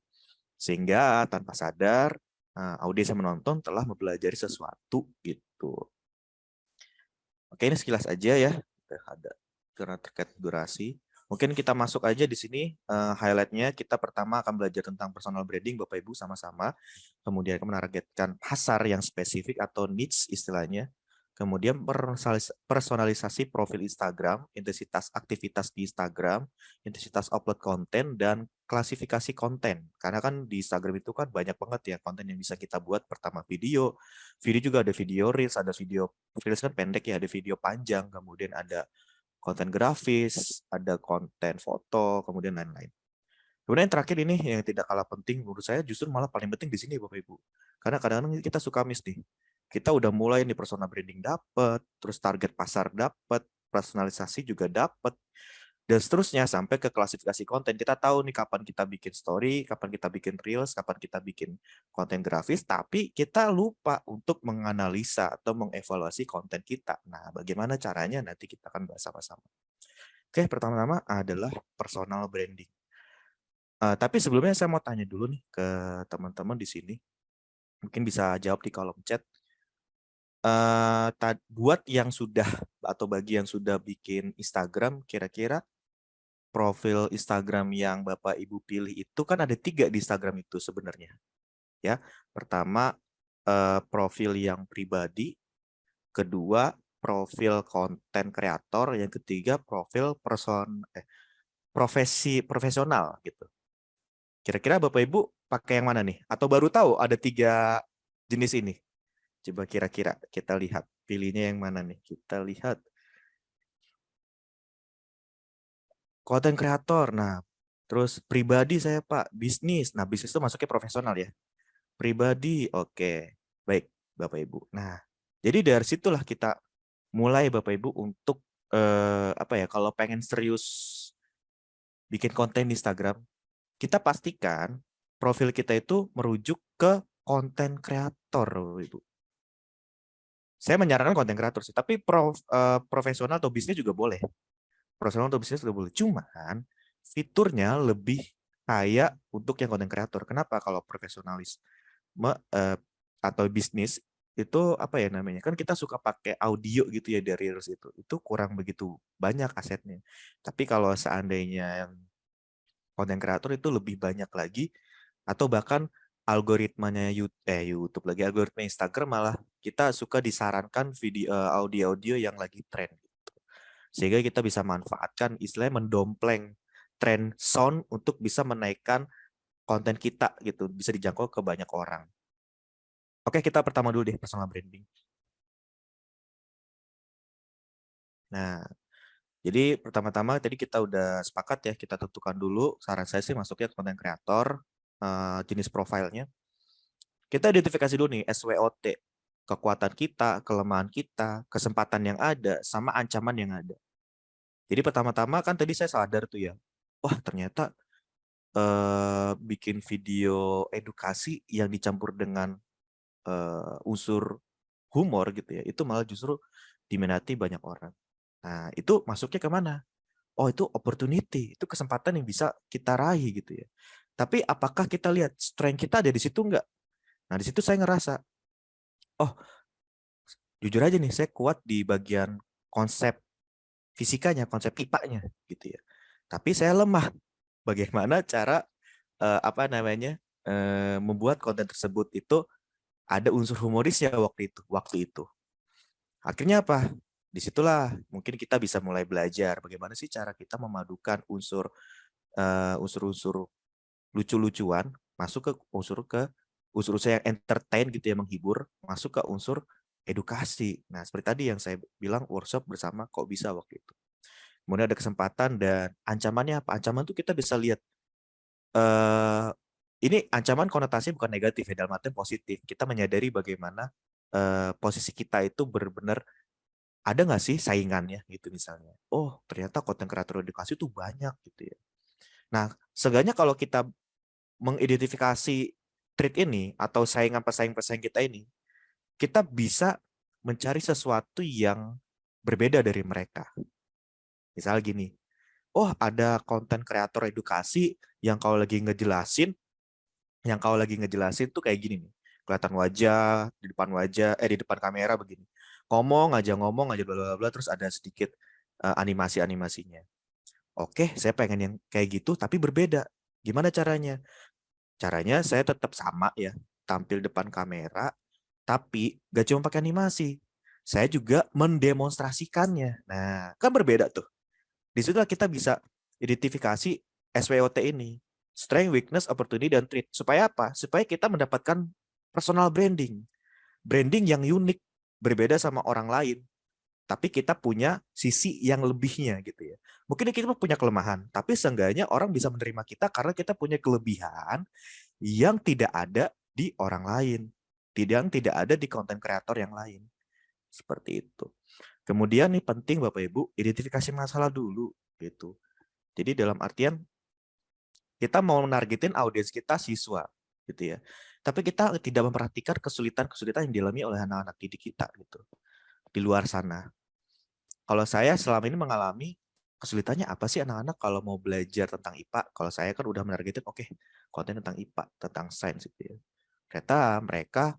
Sehingga tanpa sadar audiens yang menonton telah mempelajari sesuatu gitu. Oke, ini sekilas aja ya. Ada karena terkait durasi. Mungkin kita masuk aja di sini highlight-nya. Kita pertama akan belajar tentang personal branding Bapak Ibu sama-sama. Kemudian akan menargetkan pasar yang spesifik atau niche istilahnya. Kemudian personalisasi profil Instagram, intensitas aktivitas di Instagram, intensitas upload konten, dan klasifikasi konten. Karena kan di Instagram itu kan banyak banget ya konten yang bisa kita buat. Pertama video juga ada video reels, ada video reels kan pendek ya, ada video panjang, kemudian ada konten grafis, ada konten foto, kemudian lain-lain. Kemudian yang terakhir ini yang tidak kalah penting menurut saya justru malah paling penting di sini Bapak Ibu. Karena kadang-kadang kita suka miss nih. Kita udah mulai nih personal branding dapat, terus target pasar dapat, personalisasi juga dapat, dan seterusnya sampai ke klasifikasi konten. Kita tahu nih kapan kita bikin story, kapan kita bikin reels, kapan kita bikin konten grafis, tapi kita lupa untuk menganalisa atau mengevaluasi konten kita. Nah, bagaimana caranya nanti kita akan bahas sama-sama. Oke, pertama-tama adalah personal branding. Tapi sebelumnya saya mau tanya dulu nih ke teman-teman di sini. Mungkin bisa jawab di kolom chat. Buat yang sudah atau bagi yang sudah bikin Instagram, kira-kira profil Instagram yang Bapak Ibu pilih itu kan ada 3 di Instagram itu sebenarnya. Ya, pertama profil yang pribadi, kedua profil konten kreator, yang ketiga profil profesional gitu. Kira-kira Bapak Ibu pakai yang mana nih? Atau baru tahu ada 3 jenis ini? Coba kira-kira kita lihat pilihnya yang mana nih? Kita lihat konten kreator. Nah, terus pribadi saya Pak, bisnis. Nah, bisnis itu masuknya profesional ya. Pribadi, oke. Baik, Bapak Ibu. Nah, jadi dari situlah kita mulai Bapak Ibu untuk apa ya, kalau pengen serius bikin konten di Instagram, kita pastikan profil kita itu merujuk ke konten kreator, Ibu. Saya menyarankan konten kreator sih, tapi profesional atau bisnis juga boleh. Profesional atau bisnis juga boleh. Cuman fiturnya lebih kayak untuk yang konten kreator. Kenapa? Kalau profesionalis atau bisnis itu apa ya namanya? Kan kita suka pakai audio gitu ya dari Reels itu. Itu kurang begitu banyak asetnya. Tapi kalau seandainya yang konten kreator itu lebih banyak lagi, atau bahkan algoritmanya YouTube lagi, algoritma Instagram malah kita suka disarankan video audio-audio yang lagi tren gitu. Sehingga kita bisa manfaatkan istilahnya mendompleng tren sound untuk bisa menaikkan konten kita gitu, bisa dijangkau ke banyak orang. Oke, kita pertama dulu deh personal branding. Nah, jadi pertama-tama tadi kita udah sepakat ya, kita tentukan dulu, saran saya sih masuknya ke konten kreator, jenis profilnya. Kita identifikasi dulu nih SWOT, kekuatan kita, kelemahan kita, kesempatan yang ada, sama ancaman yang ada. Jadi pertama-tama kan tadi saya sadar tuh ya, wah ternyata bikin video edukasi yang dicampur dengan unsur humor gitu ya, itu malah justru diminati banyak orang. Nah itu masuknya ke mana? Oh itu opportunity, itu kesempatan yang bisa kita raih gitu ya. Tapi apakah kita lihat strength kita ada di situ enggak? Nah di situ saya ngerasa, oh jujur aja nih saya kuat di bagian konsep fisikanya, konsep IPA-nya gitu ya. Tapi saya lemah bagaimana cara apa namanya membuat konten tersebut itu ada unsur humorisnya waktu itu. Akhirnya apa? Disitulah mungkin kita bisa mulai belajar bagaimana sih cara kita memadukan unsur-unsur lucu-lucuan masuk ke unsur-unsur yang entertain gitu ya, menghibur, masuk ke unsur edukasi. Nah, seperti tadi yang saya bilang workshop bersama Kok Bisa waktu itu. Kemudian ada kesempatan dan ancamannya apa? Ancaman tuh kita bisa lihat ini ancaman konotasinya bukan negatif ya, dalam artian positif. Kita menyadari bagaimana posisi kita itu benar-benar ada nggak sih saingannya gitu misalnya. Oh, ternyata konten kreator edukasi itu banyak gitu ya. Nah, seenggaknya kalau kita mengidentifikasi trait ini atau saingan pesaing-pesaing kita ini, kita bisa mencari sesuatu yang berbeda dari mereka. Misal gini, oh ada konten kreator edukasi yang kalau lagi ngejelasin tuh kayak gini nih. Kelihatan wajah, di depan kamera begini. Ngomong aja bla bla bla terus ada sedikit animasi-animasinya. Oke, saya pengen yang kayak gitu tapi berbeda. Gimana caranya? Caranya saya tetap sama ya, tampil depan kamera tapi gak cuma pakai animasi. Saya juga mendemonstrasikannya. Nah, kan berbeda tuh. Di situlah kita bisa identifikasi SWOT ini. Strength, weakness, opportunity, dan threat. Supaya apa? Supaya kita mendapatkan personal branding. Branding yang unik, berbeda sama orang lain. Tapi kita punya sisi yang lebihnya gitu ya. Mungkin kita punya kelemahan, tapi seenggaknya orang bisa menerima kita karena kita punya kelebihan yang tidak ada di orang lain. Yang tidak ada di konten kreator yang lain. Seperti itu. Kemudian nih penting Bapak Ibu, identifikasi masalah dulu gitu. Jadi dalam artian kita mau menargetin audiens kita siswa gitu ya. Tapi kita tidak memperhatikan kesulitan-kesulitan yang dialami oleh anak-anak didik kita gitu di luar sana. Kalau saya selama ini mengalami kesulitannya apa sih anak-anak kalau mau belajar tentang IPA? Kalau saya kan udah menargetin konten tentang IPA, tentang sains gitu ya. Ternyata mereka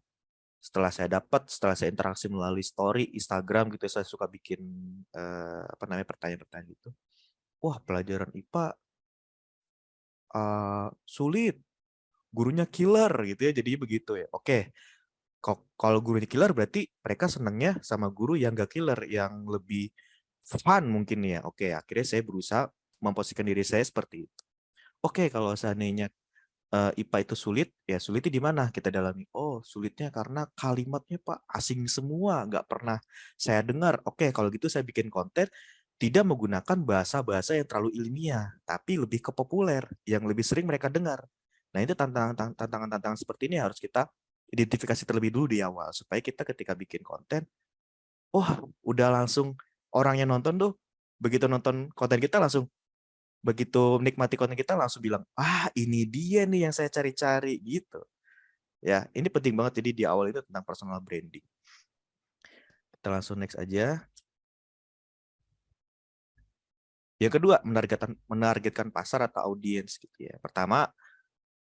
setelah saya interaksi melalui story Instagram gitu, saya suka bikin pertanyaan-pertanyaan gitu. Wah, pelajaran IPA sulit, gurunya killer gitu ya, jadi begitu ya. Oke, kalau gurunya killer berarti mereka senangnya sama guru yang gak killer, yang lebih fun mungkin ya. Oke, akhirnya saya berusaha memposisikan diri saya seperti itu. Oke, kalau seandainya IPA itu sulit, ya sulitnya di mana kita dalami? Oh, sulitnya karena kalimatnya Pak asing semua, nggak pernah saya dengar. Oke, kalau gitu saya bikin konten tidak menggunakan bahasa-bahasa yang terlalu ilmiah, tapi lebih ke populer, yang lebih sering mereka dengar. Nah, itu tantangan-tantangan seperti ini harus kita identifikasi terlebih dulu di awal, supaya kita ketika bikin konten, udah langsung orang yang nonton tuh begitu nonton konten kita langsung, begitu menikmati konten kita langsung bilang, ah ini dia nih yang saya cari-cari gitu. Ya, ini penting banget jadi di awal itu tentang personal branding. Kita langsung next aja. Yang kedua, menargetkan pasar atau audiens gitu ya. Pertama,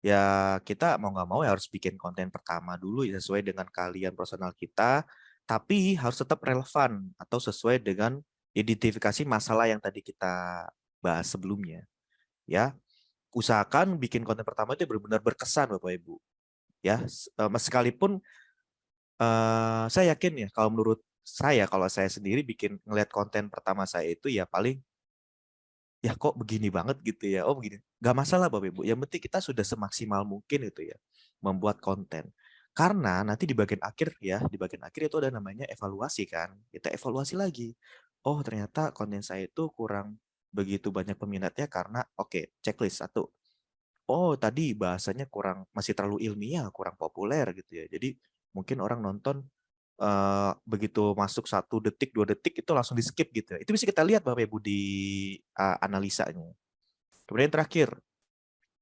ya kita mau nggak mau ya harus bikin konten pertama dulu ya sesuai dengan keahlian personal kita, tapi harus tetap relevan atau sesuai dengan identifikasi masalah yang tadi kita bahas sebelumnya. Ya, usahakan bikin konten pertama itu benar-benar berkesan Bapak Ibu. Ya, sekalipun saya yakin ya kalau menurut saya, kalau saya sendiri ngelihat konten pertama saya itu ya paling ya kok begini banget gitu ya, oh begini. Nggak masalah Bapak Ibu, yang penting kita sudah semaksimal mungkin itu ya, membuat konten. Karena nanti di bagian akhir ya, di bagian akhir itu ada namanya evaluasi kan, kita evaluasi lagi. Oh ternyata konten saya itu kurang begitu banyak peminatnya karena, oke, checklist satu. Oh tadi bahasanya masih terlalu ilmiah, kurang populer gitu ya. Jadi mungkin orang nonton begitu masuk 1 detik, 2 detik itu langsung di-skip gitu ya. Itu bisa kita lihat Bapak Ibu di analisanya. Kemudian terakhir,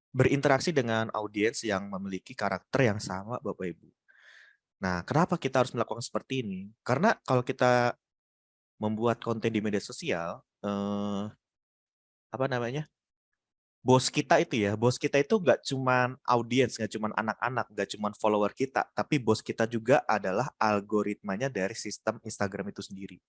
berinteraksi dengan audiens yang memiliki karakter yang sama Bapak Ibu. Nah, kenapa kita harus melakukan seperti ini? Karena kalau kita membuat konten di media sosial, apa namanya? Bos kita itu nggak cuman audiens, nggak cuman anak-anak, nggak cuman follower kita, tapi bos kita juga adalah algoritmanya dari sistem Instagram itu sendiri.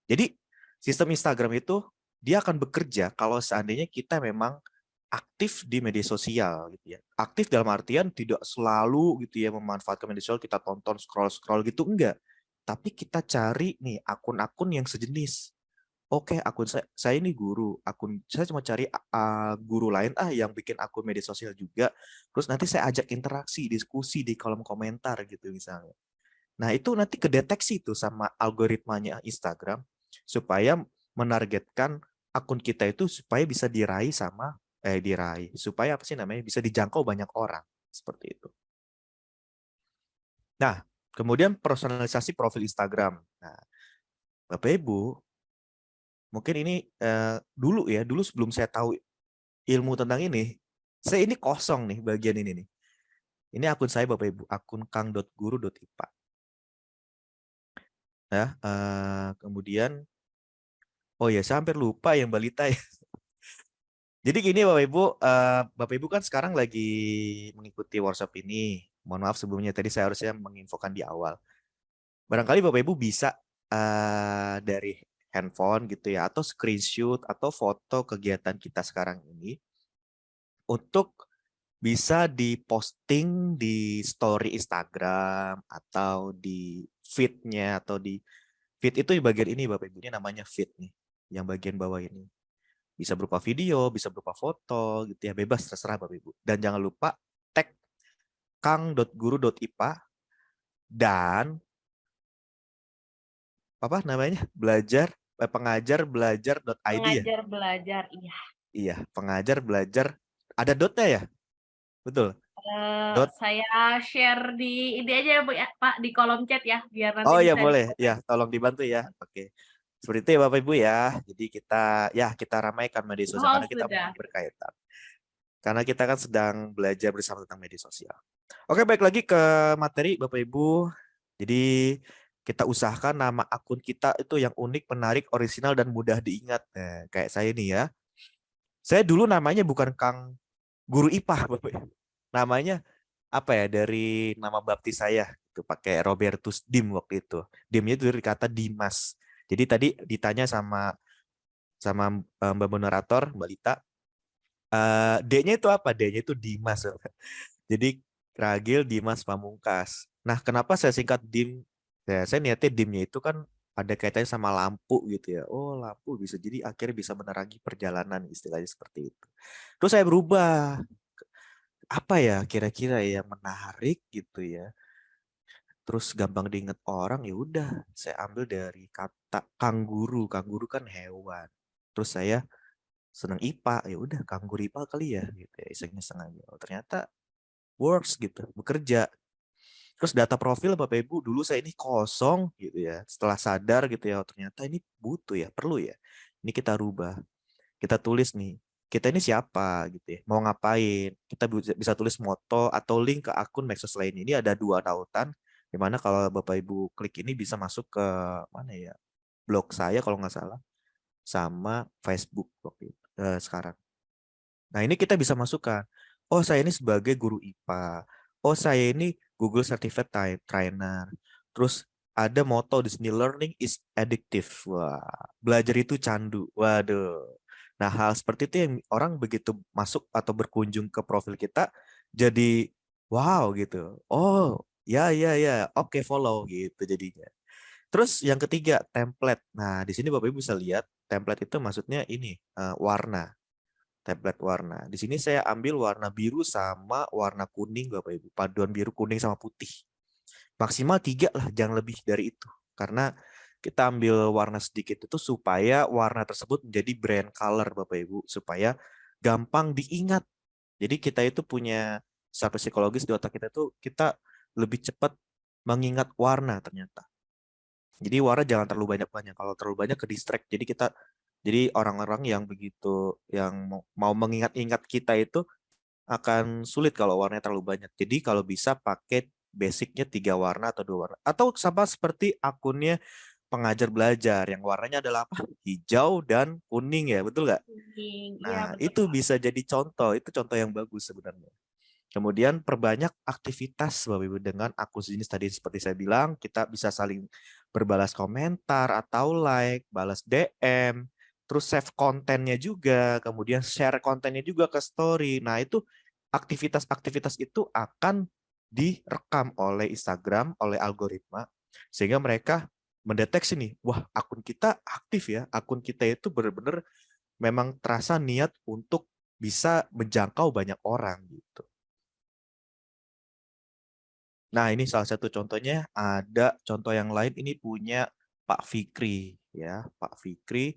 Jadi sistem Instagram itu dia akan bekerja kalau seandainya kita memang aktif di media sosial gitu ya. Aktif dalam artian tidak selalu gitu ya memanfaatkan media sosial, kita tonton scroll-scroll gitu, enggak. Tapi kita cari nih akun-akun yang sejenis. Oke, akun saya ini guru, akun saya cuma cari guru lain yang bikin akun media sosial juga. Terus nanti saya ajak interaksi, diskusi di kolom komentar gitu misalnya. Nah, itu nanti kedeteksi tuh sama algoritmanya Instagram supaya menargetkan akun kita itu supaya bisa supaya apa sih namanya? Bisa dijangkau banyak orang seperti itu. Nah, kemudian personalisasi profil Instagram. Nah, Bapak Ibu, mungkin ini dulu sebelum saya tahu ilmu tentang ini, saya ini kosong nih bagian ini nih. Ini akun saya Bapak Ibu, akun kang.guru.ipa. Ya, kemudian oh ya, saya hampir lupa yang balita ya. Jadi gini Bapak Ibu kan sekarang lagi mengikuti workshop ini. Mohon maaf sebelumnya tadi saya harusnya menginfokan di awal. Barangkali Bapak Ibu bisa dari handphone gitu ya, atau screenshot atau foto kegiatan kita sekarang ini untuk bisa diposting di story Instagram atau di feed-nya atau di feed itu di bagian ini Bapak Ibu, ini namanya feed nih, yang bagian bawah ini. Bisa berupa video, bisa berupa foto gitu ya, bebas terserah Bapak Ibu. Dan jangan lupa tag kang.guru.ipa dan apa namanya? pengajar belajar.id ya. Pengajar belajar, iya. Iya, pengajar belajar ada dotnya ya? Betul. Dot. Saya share di ini aja ya Bu ya, Pak, di kolom chat ya, biar nanti Oh ya bisa boleh, ya tolong dibantu ya. Oke. Seperti itu ya Bapak Ibu ya. Jadi kita ramaikan media sosial Oh, karena kita sudah. berkaitan. Karena kita kan sedang belajar bersama tentang media sosial. Oke, baik lagi ke materi Bapak Ibu. Jadi kita usahakan nama akun kita itu yang unik, menarik, orisinal, dan mudah diingat. Nah, kayak saya nih ya. Saya dulu namanya bukan Kang Guru IPA, Bapak Ibu. Namanya apa ya, dari nama baptis saya itu pakai Robertus Dim waktu itu. Dimnya itu dari kata Dimas. Jadi tadi ditanya sama Mbak moderator, Mbak Lita, D-nya itu apa? D-nya itu Dimas. Jadi Ragil Dimas Pamungkas. Nah, kenapa saya singkat Dim? Ya, saya niatnya Dimnya itu kan ada kaitannya sama lampu gitu ya. Oh, lampu bisa jadi akhirnya bisa menerangi perjalanan, istilahnya seperti itu. Terus saya berubah. Apa ya kira-kira yang menarik gitu ya. Terus gampang diingat orang, ya udah saya ambil dari kata kangguru. Kangguru kan hewan. Terus saya senang IPA, ya udah kangguru IPA kali ya gitu ya, iseng-iseng aja. Oh, ternyata works gitu, bekerja. Terus data profil Bapak Ibu, dulu saya ini kosong gitu ya. Setelah sadar gitu ya, oh, ternyata ini butuh ya, perlu ya. Ini kita rubah. Kita tulis nih, kita ini siapa gitu ya, mau ngapain. Kita bisa tulis moto atau link ke akun medsos lain. Ini ada 2 tautan, di mana kalau Bapak Ibu klik ini bisa masuk ke mana ya, blog saya kalau nggak salah, sama Facebook waktu itu, sekarang. Nah, ini kita bisa masukkan. Oh, saya ini sebagai guru IPA. Oh, saya ini Google Certified Trainer. Terus ada moto di sini, learning is addictive. Wah, belajar itu candu. Waduh. Nah, hal seperti itu yang orang begitu masuk atau berkunjung ke profil kita jadi wow gitu. Oh, ya ya ya. Oke, follow gitu jadinya. Terus yang ketiga, template. Nah, di sini Bapak Ibu bisa lihat template itu maksudnya ini warna. Template warna. Di sini saya ambil warna biru sama warna kuning Bapak Ibu. Paduan biru, kuning, sama putih. Maksimal 3 lah, jangan lebih dari itu. Karena kita ambil warna sedikit itu supaya warna tersebut menjadi brand color Bapak Ibu. Supaya gampang diingat. Jadi kita itu punya secara psikologis di otak kita tuh kita lebih cepat mengingat warna ternyata. Jadi warna jangan terlalu banyak-banyak. Kalau terlalu banyak ke distract. Jadi orang-orang yang begitu yang mau mengingat-ingat kita itu akan sulit kalau warnanya terlalu banyak. Jadi kalau bisa pakai basicnya 3 warna atau 2 warna. Atau sama seperti akunnya pengajar belajar yang warnanya adalah apa? Hijau dan kuning ya, betul nggak? Iya, Nah, betul. itu bisa jadi contoh. Itu contoh yang bagus sebenarnya. Kemudian perbanyak aktivitas Bapak Ibu dengan akun jenis tadi seperti saya bilang, kita bisa saling berbalas komentar atau like, balas DM, terus save kontennya juga, kemudian share kontennya juga ke story. Nah, itu aktivitas-aktivitas itu akan direkam oleh Instagram, oleh algoritma, sehingga mereka mendeteksi nih, wah akun kita aktif ya, akun kita itu benar-benar memang terasa niat untuk bisa menjangkau banyak orang gitu. Nah, ini salah satu contohnya. Ada contoh yang lain, ini punya Pak Fikri ya. Pak Fikri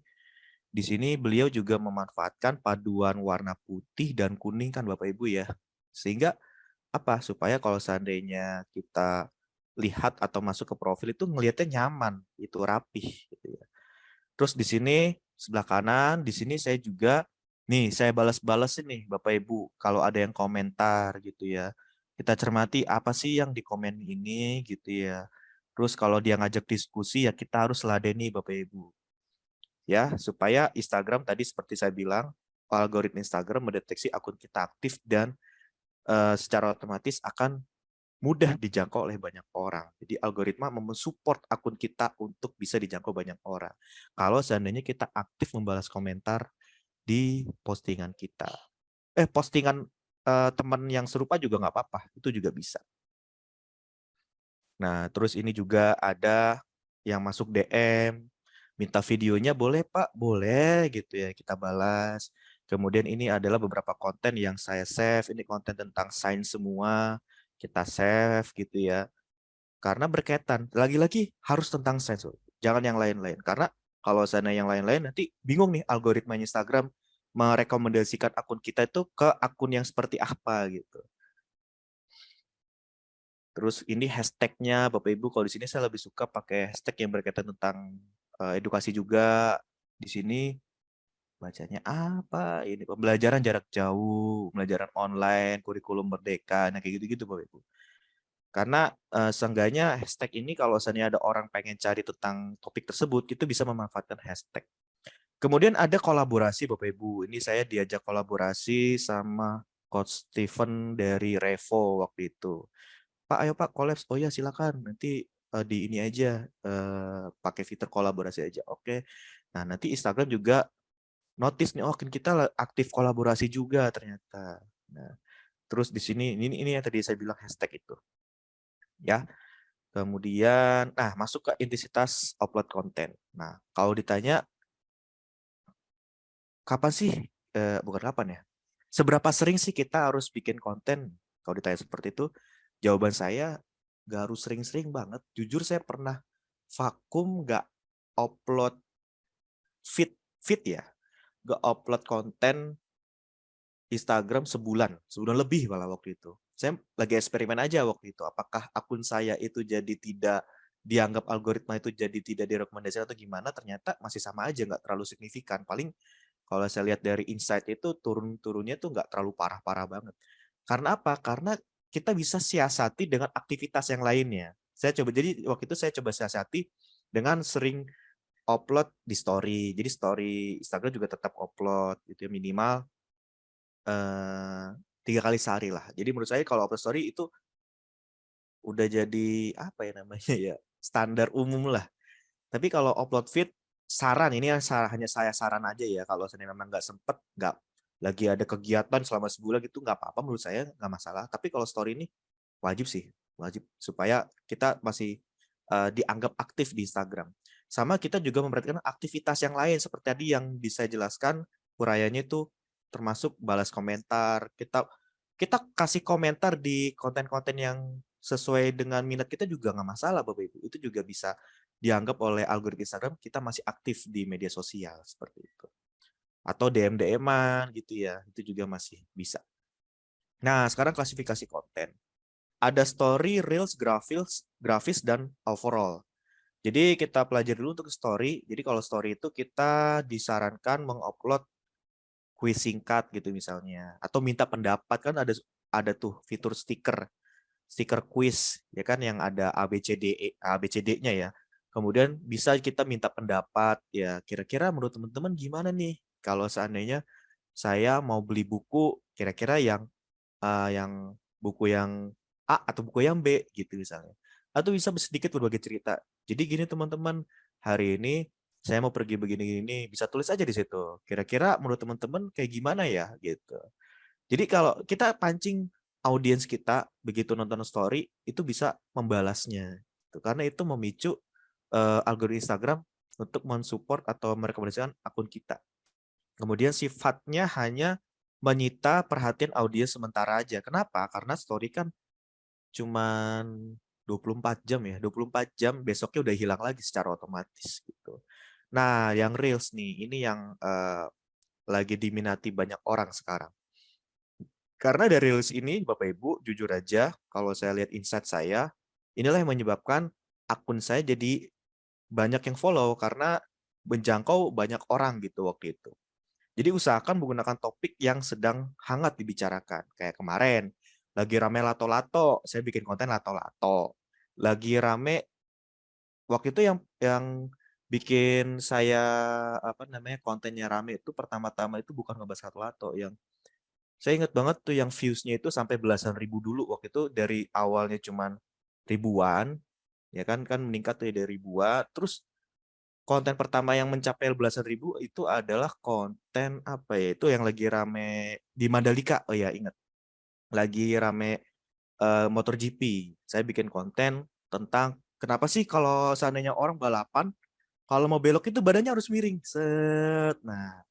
di sini beliau juga memanfaatkan paduan warna putih dan kuning kan Bapak Ibu ya. Sehingga apa? Supaya kalau seandainya kita lihat atau masuk ke profil itu ngelihatnya nyaman, itu rapih gitu ya. Terus di sini sebelah kanan, di sini saya juga nih saya balas-balas ini Bapak Ibu kalau ada yang komentar gitu ya. Kita cermati apa sih yang di komen ini gitu ya. Terus kalau dia ngajak diskusi ya kita harus ladeni Bapak Ibu. Ya, supaya Instagram tadi seperti saya bilang, algoritma Instagram mendeteksi akun kita aktif dan secara otomatis akan mudah dijangkau oleh banyak orang. Jadi algoritma mensupport akun kita untuk bisa dijangkau banyak orang. Kalau seandainya kita aktif membalas komentar di postingan kita. Postingan teman yang serupa juga nggak apa-apa, itu juga bisa. Nah, terus ini juga ada yang masuk DM, minta videonya boleh Pak, boleh gitu ya, kita balas. Kemudian ini adalah beberapa konten yang saya save, ini konten tentang sains semua, kita save gitu ya. Karena berkaitan, lagi-lagi harus tentang sains, jangan yang lain-lain. Karena kalau sana yang lain-lain nanti bingung nih algoritma Instagram merekomendasikan akun kita itu ke akun yang seperti apa gitu. Terus ini hashtagnya Bapak Ibu, kalau di sini saya lebih suka pakai hashtag yang berkaitan tentang edukasi juga. Di sini bacanya apa? Ini pembelajaran jarak jauh, pembelajaran online, kurikulum merdeka, nah kayak gitu-gitu Bapak Ibu. Karena seenggaknya hashtag ini kalau misalnya ada orang pengen cari tentang topik tersebut, itu bisa memanfaatkan hashtag. Kemudian ada kolaborasi Bapak Ibu. Ini saya diajak kolaborasi sama Coach Steven dari Revo waktu itu. Pak, ayo Pak, kolaps. Oh ya, silakan. Nanti di ini aja, pakai fitur kolaborasi aja. Oke. Nah, nanti Instagram juga notice nih, oh kita aktif kolaborasi juga ternyata. Nah, terus di sini ini yang tadi saya bilang hashtag itu. Ya. Kemudian, nah masuk ke intensitas upload konten. Nah, kalau ditanya kapan sih, bukan kapan ya, seberapa sering sih kita harus bikin konten? Kalau ditanya seperti itu, jawaban saya nggak harus sering-sering banget. Jujur saya pernah vakum nggak upload feed ya, nggak upload konten Instagram sebulan lebih malah waktu itu. Saya lagi eksperimen aja waktu itu. Apakah akun saya itu jadi tidak dianggap algoritma itu jadi tidak direkomendasikan atau gimana, ternyata masih sama aja, nggak terlalu signifikan. Paling kalau saya lihat dari insight itu turun-turunnya tuh nggak terlalu parah-parah banget. Karena apa? Karena kita bisa siasati dengan aktivitas yang lainnya. Jadi waktu itu saya coba siasati dengan sering upload di story. Jadi story Instagram juga tetap upload gitu ya, minimal 3 kali sehari lah. Jadi menurut saya kalau upload story itu udah jadi apa ya namanya ya, standar umum lah. Tapi kalau upload feed, saran ini hanya saya saran aja ya, kalau seandainya memang nggak sempet, nggak lagi ada kegiatan selama sebulan gitu, nggak apa-apa, menurut saya nggak masalah. Tapi kalau story ini wajib sih, wajib supaya kita masih dianggap aktif di Instagram. Sama kita juga memperhatikan aktivitas yang lain seperti tadi yang bisa jelaskan urayanya itu termasuk balas komentar. Kita kasih komentar di konten-konten yang sesuai dengan minat kita juga nggak masalah Bapak Ibu. Itu juga bisa dianggap oleh algoritma Instagram kita masih aktif di media sosial seperti itu. Atau DM-DM-an gitu ya, itu juga masih bisa. Nah, sekarang klasifikasi konten. Ada story, reels, grafis, dan overall. Jadi kita pelajari dulu untuk story. Jadi kalau story itu kita disarankan mengupload kuis singkat gitu misalnya, atau minta pendapat, kan ada tuh fitur stiker kuis ya kan, yang ada ABCD-nya ya. Kemudian bisa kita minta pendapat ya, kira-kira menurut teman-teman gimana nih kalau seandainya saya mau beli buku, kira-kira yang buku yang A atau buku yang B gitu misalnya. Atau bisa sedikit berbagi cerita. Jadi gini teman-teman, hari ini saya mau pergi begini-gini, bisa tulis aja di situ. Kira-kira menurut teman-teman kayak gimana ya gitu. Jadi kalau kita pancing audiens kita begitu nonton story, itu bisa membalasnya. Karena itu memicu algoritma Instagram untuk mensupport atau merekomendasikan akun kita. Kemudian sifatnya hanya menyita perhatian audiens sementara aja. Kenapa? Karena story kan cuman 24 jam ya. 24 jam besoknya udah hilang lagi secara otomatis gitu. Nah, yang Reels nih, ini yang lagi diminati banyak orang sekarang. Karena dari Reels ini, Bapak Ibu, jujur aja, kalau saya lihat insight saya, inilah yang menyebabkan akun saya jadi banyak yang follow karena menjangkau banyak orang gitu waktu itu. Jadi usahakan menggunakan topik yang sedang hangat dibicarakan. Kayak kemarin, lagi rame lato-lato, saya bikin konten lato-lato. Lagi rame, waktu itu yang bikin saya kontennya rame itu pertama-tama itu bukan ngebahas lato-lato, yang saya ingat banget tuh yang views-nya itu sampai belasan ribu dulu. Waktu itu dari awalnya cuman ribuan, ya kan meningkat tuh dari ribuan. Terus konten pertama yang mencapai belasan ribu itu adalah konten apa ya? Itu yang lagi rame di Mandalika. Oh ya, ingat. Lagi rame MotoGP. Saya bikin konten tentang kenapa sih kalau seandainya orang balapan, kalau mau belok itu badannya harus miring. Set. Nah,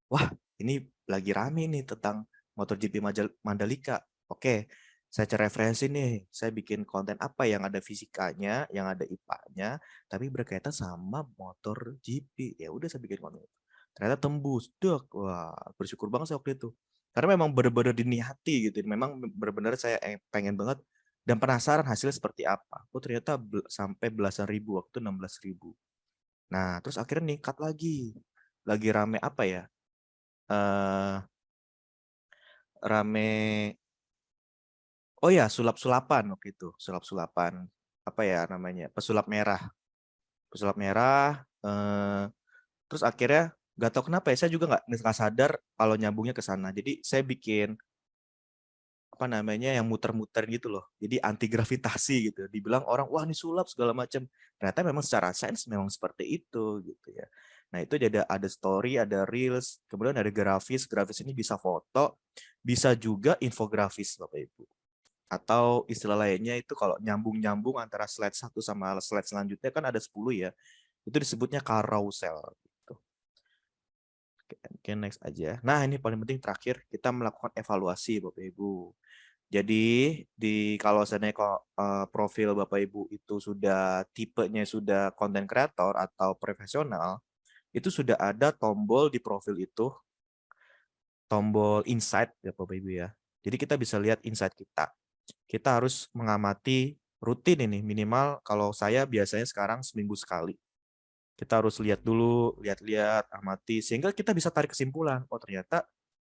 wah, ini lagi rame nih tentang MotoGP Mandalika. Oke, saya cari referensi nih. Saya bikin konten apa yang ada fisikanya, yang ada IPA-nya, tapi berkaitan sama MotoGP. Ya udah saya bikin konten itu. Ternyata tembus. Duk. Wah, bersyukur banget saya waktu itu. Karena memang benar-benar diniati gitu. Memang benar-benar saya pengen banget dan penasaran hasilnya seperti apa. Oh, ternyata sampai belasan ribu, waktu 16.000. Nah, terus akhirnya meningkat lagi. Lagi rame apa ya? Rame, oh ya, sulap-sulapan waktu itu, sulap-sulapan apa ya namanya, pesulap merah, terus akhirnya nggak tahu kenapa ya, saya juga nggak sadar kalau nyambungnya ke sana. Jadi saya bikin apa namanya yang muter-muter gitu loh, jadi anti gravitasi gitu. Dibilang orang wah ini sulap segala macam, ternyata memang secara sains memang seperti itu gitu ya. Nah itu ada story, ada reels, kemudian ada grafis ini bisa foto, bisa juga infografis Bapak Ibu. Atau istilah lainnya itu kalau nyambung-nyambung antara slide satu sama slide selanjutnya kan ada 10 ya, itu disebutnya carousel gitu. Oke, next aja. Nah ini paling penting terakhir, kita melakukan evaluasi Bapak Ibu. Jadi kalau seandainya profil Bapak Ibu itu sudah tipenya sudah content creator atau profesional, itu sudah ada tombol di profil itu, tombol insight ya Bapak Ibu ya. Jadi kita bisa lihat insight kita. Kita harus mengamati rutin ini, minimal kalau saya biasanya sekarang seminggu sekali. Kita harus lihat dulu, lihat-lihat, amati, sehingga kita bisa tarik kesimpulan. Oh ternyata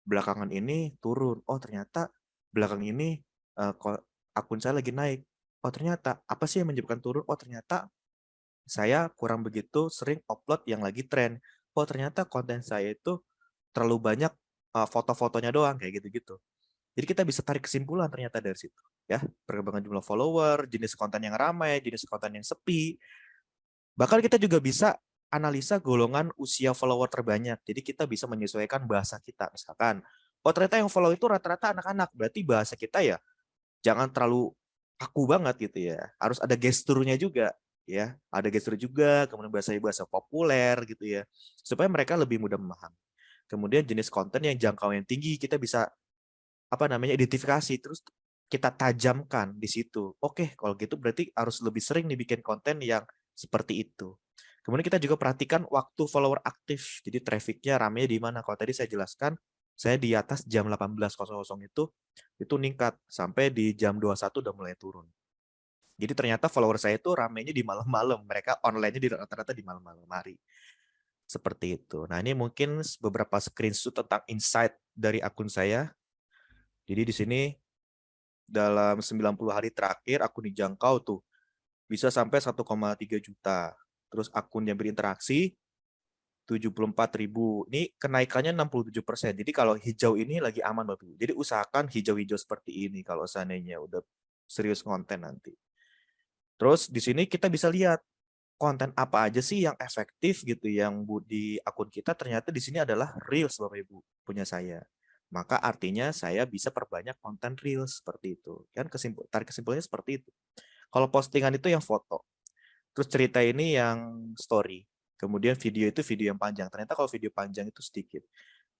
belakangan ini turun. Oh ternyata belakang ini akun saya lagi naik. Oh ternyata apa sih yang menyebabkan turun? Oh ternyata saya kurang begitu sering upload yang lagi tren. Oh ternyata konten saya itu terlalu banyak foto-fotonya doang kayak gitu-gitu. Jadi kita bisa tarik kesimpulan ternyata dari situ, ya. Perkembangan jumlah follower, jenis konten yang ramai, jenis konten yang sepi. Bahkan kita juga bisa analisa golongan usia follower terbanyak. Jadi kita bisa menyesuaikan bahasa kita. Misalkan, oh ternyata yang follow itu rata-rata anak-anak. Berarti bahasa kita ya jangan terlalu kaku banget gitu ya. Harus ada gesturnya juga, ya. Ada gestur juga, kemudian bahasa populer gitu ya. Supaya mereka lebih mudah memahami. Kemudian jenis konten yang jangkauan yang tinggi, kita bisa identifikasi, terus kita tajamkan di situ. Oke, kalau gitu berarti harus lebih sering nih bikin konten yang seperti itu. Kemudian kita juga perhatikan waktu follower aktif. Jadi trafficnya ramenya di mana. Kalau tadi saya jelaskan, saya di atas jam 18.00 itu meningkat sampai di jam 21 udah mulai turun. Jadi ternyata follower saya itu ramenya di malam-malam. Mereka online-nya di rata-rata di malam-malam hari. Seperti itu. Nah, ini mungkin beberapa screenshot tentang insight dari akun saya. Jadi di sini dalam 90 hari terakhir akun dijangkau tuh bisa sampai 1,3 juta. Terus akun yang berinteraksi 74.000. Ini kenaikannya 67%. Jadi kalau hijau ini lagi aman Bapak Ibu. Jadi usahakan hijau-hijau seperti ini kalau seandainya udah serius konten nanti. Terus di sini kita bisa lihat konten apa aja sih yang efektif gitu yang di akun kita, ternyata di sini adalah Reels Bapak Ibu punya saya. Maka artinya saya bisa perbanyak konten Reels seperti itu. Kan tarik kesimpulannya seperti itu. Kalau postingan itu yang foto. Terus cerita ini yang story. Kemudian video itu video yang panjang. Ternyata kalau video panjang itu sedikit.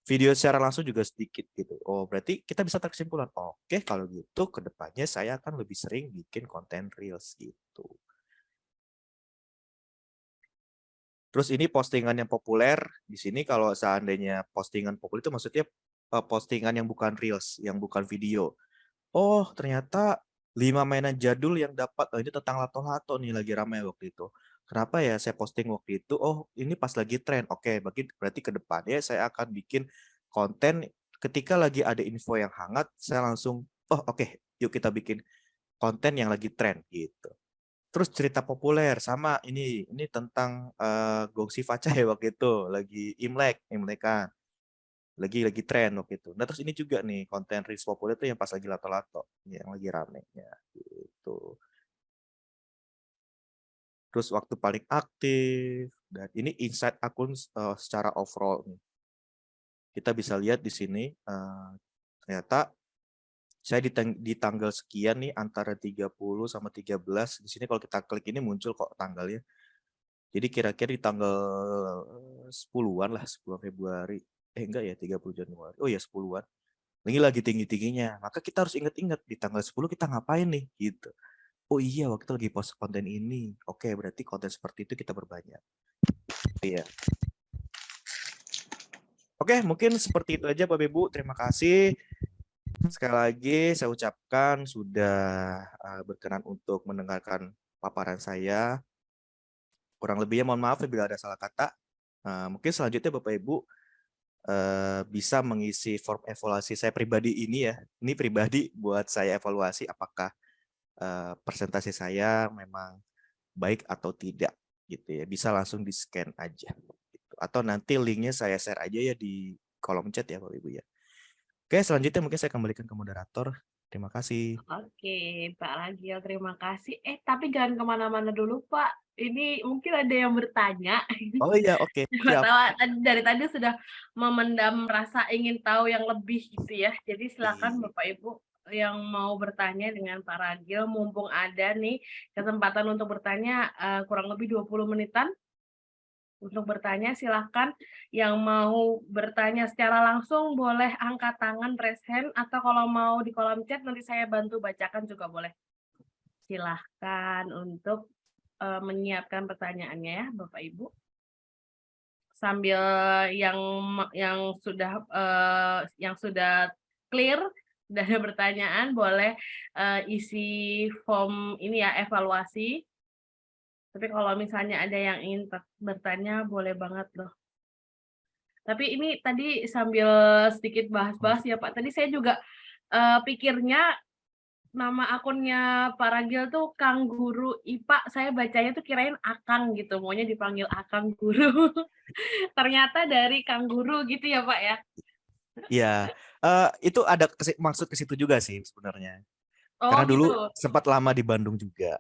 Video secara langsung juga sedikit gitu. Oh, berarti kita bisa tarik kesimpulan. Oke, kalau gitu kedepannya saya akan lebih sering bikin konten Reels gitu. Terus ini postingan yang populer. Di sini kalau seandainya postingan populer itu maksudnya postingan yang bukan Reels, yang bukan video. Oh, ternyata 5 mainan jadul yang dapat. Oh, ini tentang lato-lato nih lagi ramai waktu itu. Kenapa ya saya posting waktu itu? Oh, ini pas lagi tren. Oke, berarti ke depannya saya akan bikin konten ketika lagi ada info yang hangat, saya langsung, oh oke, yuk kita bikin konten yang lagi tren gitu. Terus cerita populer sama ini tentang Gongsi Facai waktu itu lagi Imlekan. Lagi tren waktu itu. Nah, terus ini juga nih konten reels populer itu yang pas lagi lato-lato, yang lagi ramenya gitu. Terus waktu paling aktif dan ini insight akun secara overall nih. Kita bisa lihat di sini ternyata saya di tanggal sekian nih antara 30 sama 13. Di sini kalau kita klik ini muncul kok tanggalnya. Jadi kira-kira di tanggal 10-an lah, 10 Februari. Enggak ya, 30 Januari. Oh ya, 10-an. Ini lagi tinggi-tingginya. Maka kita harus ingat-ingat di tanggal 10 kita ngapain nih gitu. Oh iya, waktu itu lagi post konten ini. Oke, berarti konten seperti itu kita perbanyak. Iya. Oke, mungkin seperti itu aja Bapak Ibu. Terima kasih. Sekali lagi saya ucapkan sudah berkenan untuk mendengarkan paparan saya. Kurang lebihnya mohon maaf bila ada salah kata. Mungkin selanjutnya Bapak Ibu bisa mengisi form evaluasi saya pribadi ini ya. Ini pribadi buat saya evaluasi apakah presentasi saya memang baik atau tidak gitu ya. Bisa langsung di-scan aja gitu. Atau nanti linknya saya share aja ya di kolom chat ya Bapak Ibu ya. Oke, selanjutnya mungkin saya kembalikan ke moderator. Terima kasih. Oke, Pak Ragil, terima kasih. Tapi jangan kemana-mana dulu, Pak. Ini mungkin ada yang bertanya. Oh iya, oke. Siap. Dari tadi sudah memendam rasa ingin tahu yang lebih gitu ya. Jadi silakan Iya. Bapak Ibu yang mau bertanya dengan Pak Ragil, mumpung ada nih kesempatan untuk bertanya kurang lebih 20 menitan. Untuk bertanya silahkan, yang mau bertanya secara langsung boleh angkat tangan, raise hand, atau kalau mau di kolom chat nanti saya bantu bacakan juga boleh. Silahkan untuk menyiapkan pertanyaannya ya Bapak Ibu. Sambil yang sudah clear udah ada pertanyaan boleh isi form ini ya evaluasi. Tapi kalau misalnya ada yang ingin bertanya boleh banget loh. Tapi ini tadi sambil sedikit bahas-bahas ya Pak. Tadi saya juga pikirnya nama akunnya Pak Ragil tuh Kang Guru IPA. Saya bacanya tuh kirain Akang gitu, maunya dipanggil Akang Guru. Ternyata dari Kang Guru gitu ya Pak ya. Iya, itu ada maksud ke situ juga sih sebenarnya. Oh Karena gitu. dulu sempat lama di Bandung juga.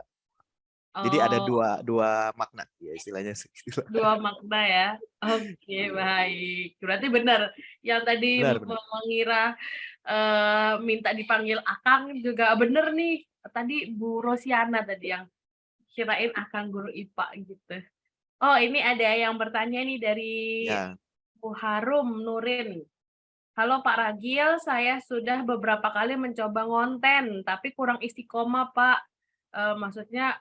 Jadi ada Oh, dua makna ya istilahnya segitu. dua makna ya. Oke, baik. Berarti benar yang tadi Benar, benar. mengira minta dipanggil Akang juga bener nih. Tadi Bu Rosiana tadi yang kirain Akang Guru IPA gitu. Oh, ini ada yang bertanya nih dari Ya, Bu Harum Nurin. Halo Pak Ragil, saya sudah beberapa kali mencoba ngonten, tapi kurang istiqomah Pak. Maksudnya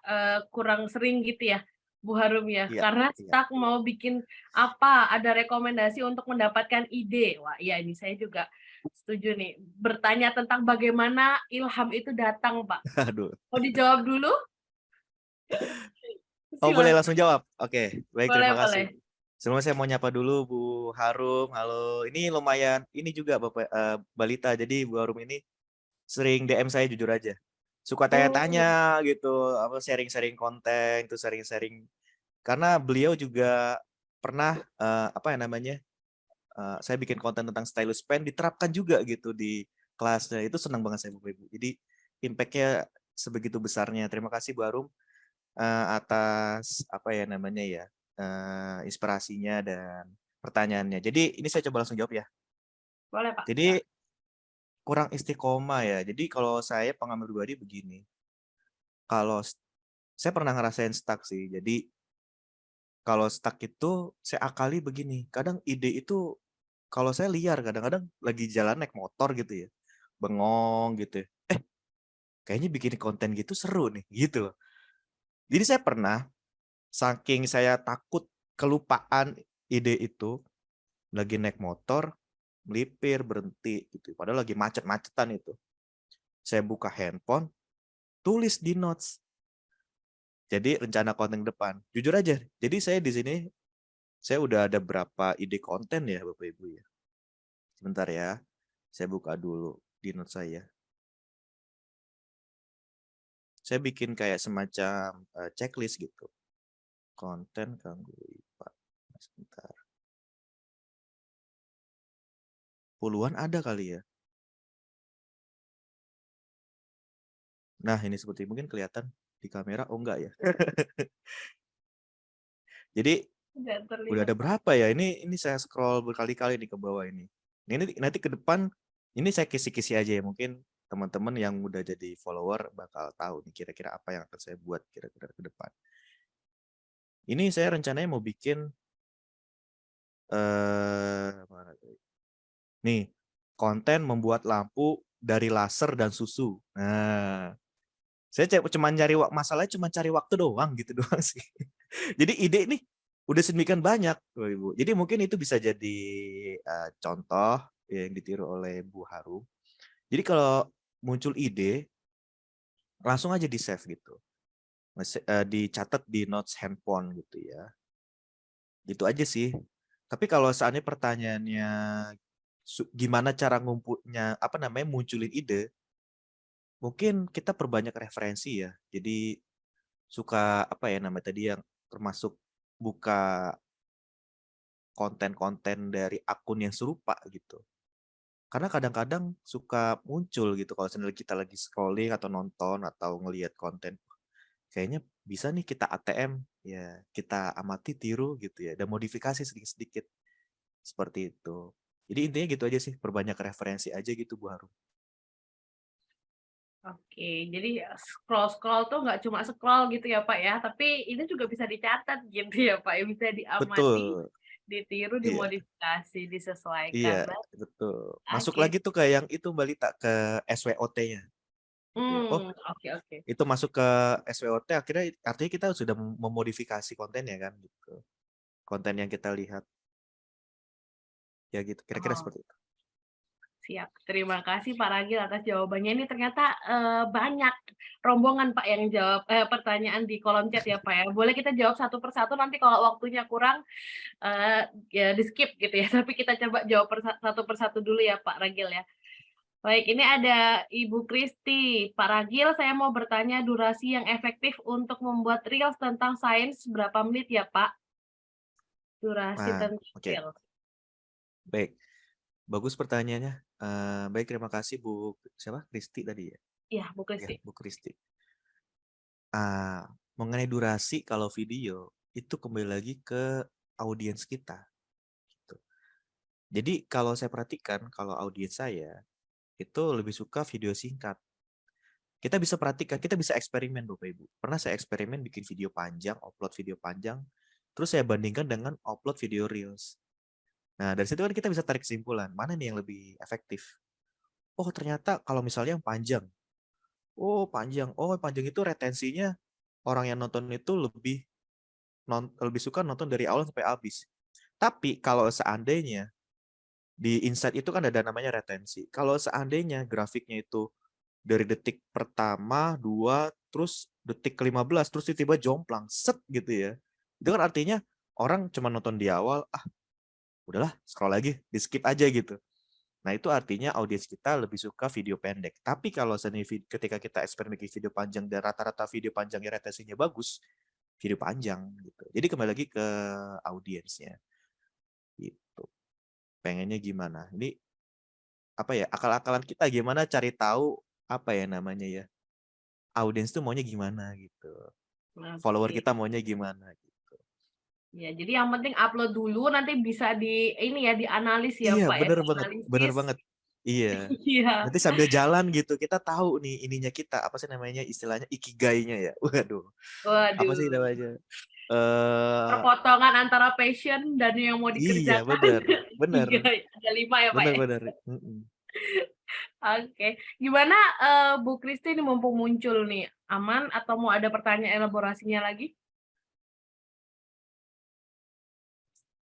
kurang sering gitu ya, Bu Harum ya. iya, Karena iya. stuck mau bikin apa, ada rekomendasi untuk mendapatkan ide. Wah iya ini saya juga setuju nih. Bertanya tentang bagaimana ilham itu datang Pak. Aduh. Mau dijawab dulu? Oh, boleh Silakan. langsung jawab. Oke, baik, Boleh, terima boleh. kasih. Sebelumnya saya mau nyapa dulu Bu Harum. Halo. Ini lumayan ini juga Bapak Balita. Jadi Bu Harum ini sering DM saya jujur aja. Suka Oh, tanya-tanya gitu, apa sharing-sharing konten, itu sharing-sharing karena beliau juga pernah apa ya namanya? Saya bikin konten tentang stylus pen diterapkan juga gitu di kelasnya. Itu senang banget saya Bapak Ibu. Jadi impact-nya sebegitu besarnya. Terima kasih Bu Harum atas apa ya namanya ya inspirasinya dan pertanyaannya. Jadi ini saya coba langsung jawab ya. boleh Pak. Jadi kurang istiqomah ya. Jadi kalau saya pengalaman pribadi begini. Kalau saya pernah ngerasain stuck sih. Jadi kalau stuck itu saya akali begini. Kadang ide itu kalau saya liar kadang-kadang lagi jalan naik motor gitu ya. Bengong gitu ya. Kayaknya bikin konten gitu seru nih gitu. Jadi saya pernah saking saya takut kelupaan ide itu lagi naik motor melipir berhenti gitu. Padahal lagi macet-macetan itu. Saya buka handphone, tulis di notes. Jadi rencana konten depan. Jujur aja. Jadi saya di sini saya udah ada berapa ide konten ya Bapak Ibu ya. Sebentar ya. Saya buka dulu di notes saya. Saya bikin kayak semacam checklist gitu. Konten Kang IPA. Sebentar. Puluhan ada kali ya. Nah, ini seperti mungkin kelihatan di kamera. Oh enggak ya. Jadi Tidak udah terlihat ada Pak. berapa ya? Ini saya scroll berkali-kali nih ke bawah ini. Ini nanti ke depan ini saya kisi-kisi aja ya. Mungkin teman-teman yang udah jadi follower bakal tahu nih kira-kira apa yang akan saya buat kira-kira ke depan. Ini saya rencananya mau bikin mana tuh? Nih, konten membuat lampu dari laser dan susu. Nah, saya cuma cari masalahnya cuma cari waktu doang gitu doang sih. Jadi ide nih udah sedemikian banyak, Bapak Ibu. Jadi mungkin itu bisa jadi contoh yang ditiru oleh Bu Harum. Jadi kalau muncul ide, langsung aja di save gitu, dicatat di notes handphone gitu ya. Gitu aja sih. Tapi kalau seandainya pertanyaannya gimana cara ngumpulnya, apa namanya munculin ide, mungkin kita perbanyak referensi ya. Jadi suka apa ya namanya tadi yang termasuk buka konten-konten dari akun yang serupa gitu. Karena kadang-kadang suka muncul gitu kalau misalnya kita lagi scrolling atau nonton atau ngelihat konten, kayaknya bisa nih kita ATM, ya kita amati, tiru gitu ya, dan modifikasi sedikit-sedikit seperti itu. Jadi intinya gitu aja sih, perbanyak referensi aja gitu Bu Harum. Oke, jadi scroll-scroll tuh nggak cuma scroll gitu ya Pak ya, tapi ini juga bisa dicatat gitu ya Pak ya, bisa diamati, Betul, ditiru, iya, dimodifikasi, iya, disesuaikan. betul. Masuk Oke, lagi tuh kayak yang itu Mbak Lita ke SWOT-nya gitu ya. Oh, oke oke. itu masuk ke SWOT akhirnya artinya kita sudah memodifikasi kontennya kan gitu. Konten yang kita lihat ya gitu. Kira-kira Oh, seperti itu. Siap. Terima kasih Pak Ragil atas jawabannya. Ini ternyata banyak rombongan Pak yang jawab pertanyaan di kolom chat ya Pak ya. Boleh kita jawab satu persatu, nanti kalau waktunya kurang ya di skip gitu ya. Tapi kita coba jawab satu persatu dulu ya Pak Ragil ya. Baik, ini ada Ibu Kristi. Pak Ragil, saya mau bertanya durasi yang efektif untuk membuat reels tentang sains berapa menit ya Pak? Durasi tentang Oke. reels. Baik. Bagus pertanyaannya. Baik, terima kasih Bu siapa? Kristi tadi ya? Iya, Bu Ya, Kristi. Bu Kristi. Mengenai durasi kalau video itu kembali lagi ke audiens kita. Gitu. Jadi kalau saya perhatikan kalau audiens saya itu lebih suka video singkat. Kita bisa perhatikan, kita bisa eksperimen Bapak Ibu. Pernah saya eksperimen bikin video panjang, upload video panjang, terus saya bandingkan dengan upload video reels. Nah, dari situ kan kita bisa tarik kesimpulan, mana nih yang lebih efektif. Oh, ternyata kalau misalnya yang panjang. Oh, panjang. Oh, panjang itu retensinya orang yang nonton itu lebih suka nonton dari awal sampai habis. Tapi kalau seandainya di insight itu kan ada namanya retensi. Kalau seandainya grafiknya itu dari detik pertama, 2, terus detik ke-15, terus tiba-tiba jomplang, set gitu ya. Itu kan artinya orang cuma nonton di awal, udahlah scroll lagi, di skip aja gitu. Nah itu artinya audiens kita lebih suka video pendek. Tapi kalau ketika kita eksperimen bikin video panjang dan rata-rata video panjangnya retensinya bagus, video panjang gitu. Jadi kembali lagi ke audiensnya. Gitu. Pengennya gimana? Ini apa ya? Akal-akalan kita gimana cari tahu apa ya namanya ya? Audiens tuh maunya gimana gitu. Follower Oke. kita maunya gimana gitu. Ya, jadi yang penting upload dulu, nanti bisa di ini ya dianalisis ya Iya, Pak ya, bener banget, bener dianalisis. banget. Iya. Iya. Nanti sambil jalan gitu, kita tahu nih ininya kita, apa sih namanya istilahnya ikigai-nya ya. Waduh. Apa sih Waduh. namanya? Eh Perpotongan antara passion dan yang mau iya, dikerjakan. bener, bener, 3, ada 5 ya Pak bener, ya. bener. Mm-mm. Oke. Gimana Bu Kristi ini mumpung muncul nih, aman atau mau ada pertanyaan elaborasinya lagi?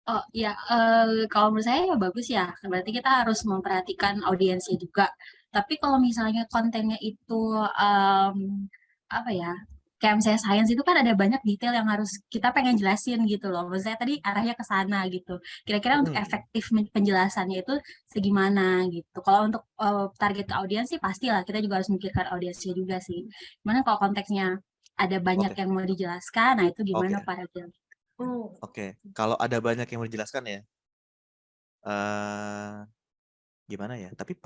Oh iya, kalau menurut saya ya bagus ya. Berarti kita harus memperhatikan audiensnya juga. Tapi kalau misalnya kontennya itu apa ya? Kayak misalnya sains itu kan ada banyak detail yang harus kita pengen jelasin gitu loh. Maksudnya tadi arahnya ke sana gitu. Kira-kira untuk efektif penjelasannya itu segimana gitu. Kalau untuk target audiens sih pastilah kita juga harus memikirkan audiensnya juga sih. Gimana kalau konteksnya ada banyak Oke, yang mau dijelaskan, nah itu gimana oke, Pak Ragil? oke. Kalau ada banyak yang mau dijelaskan ya, eh gimana ya? Tapi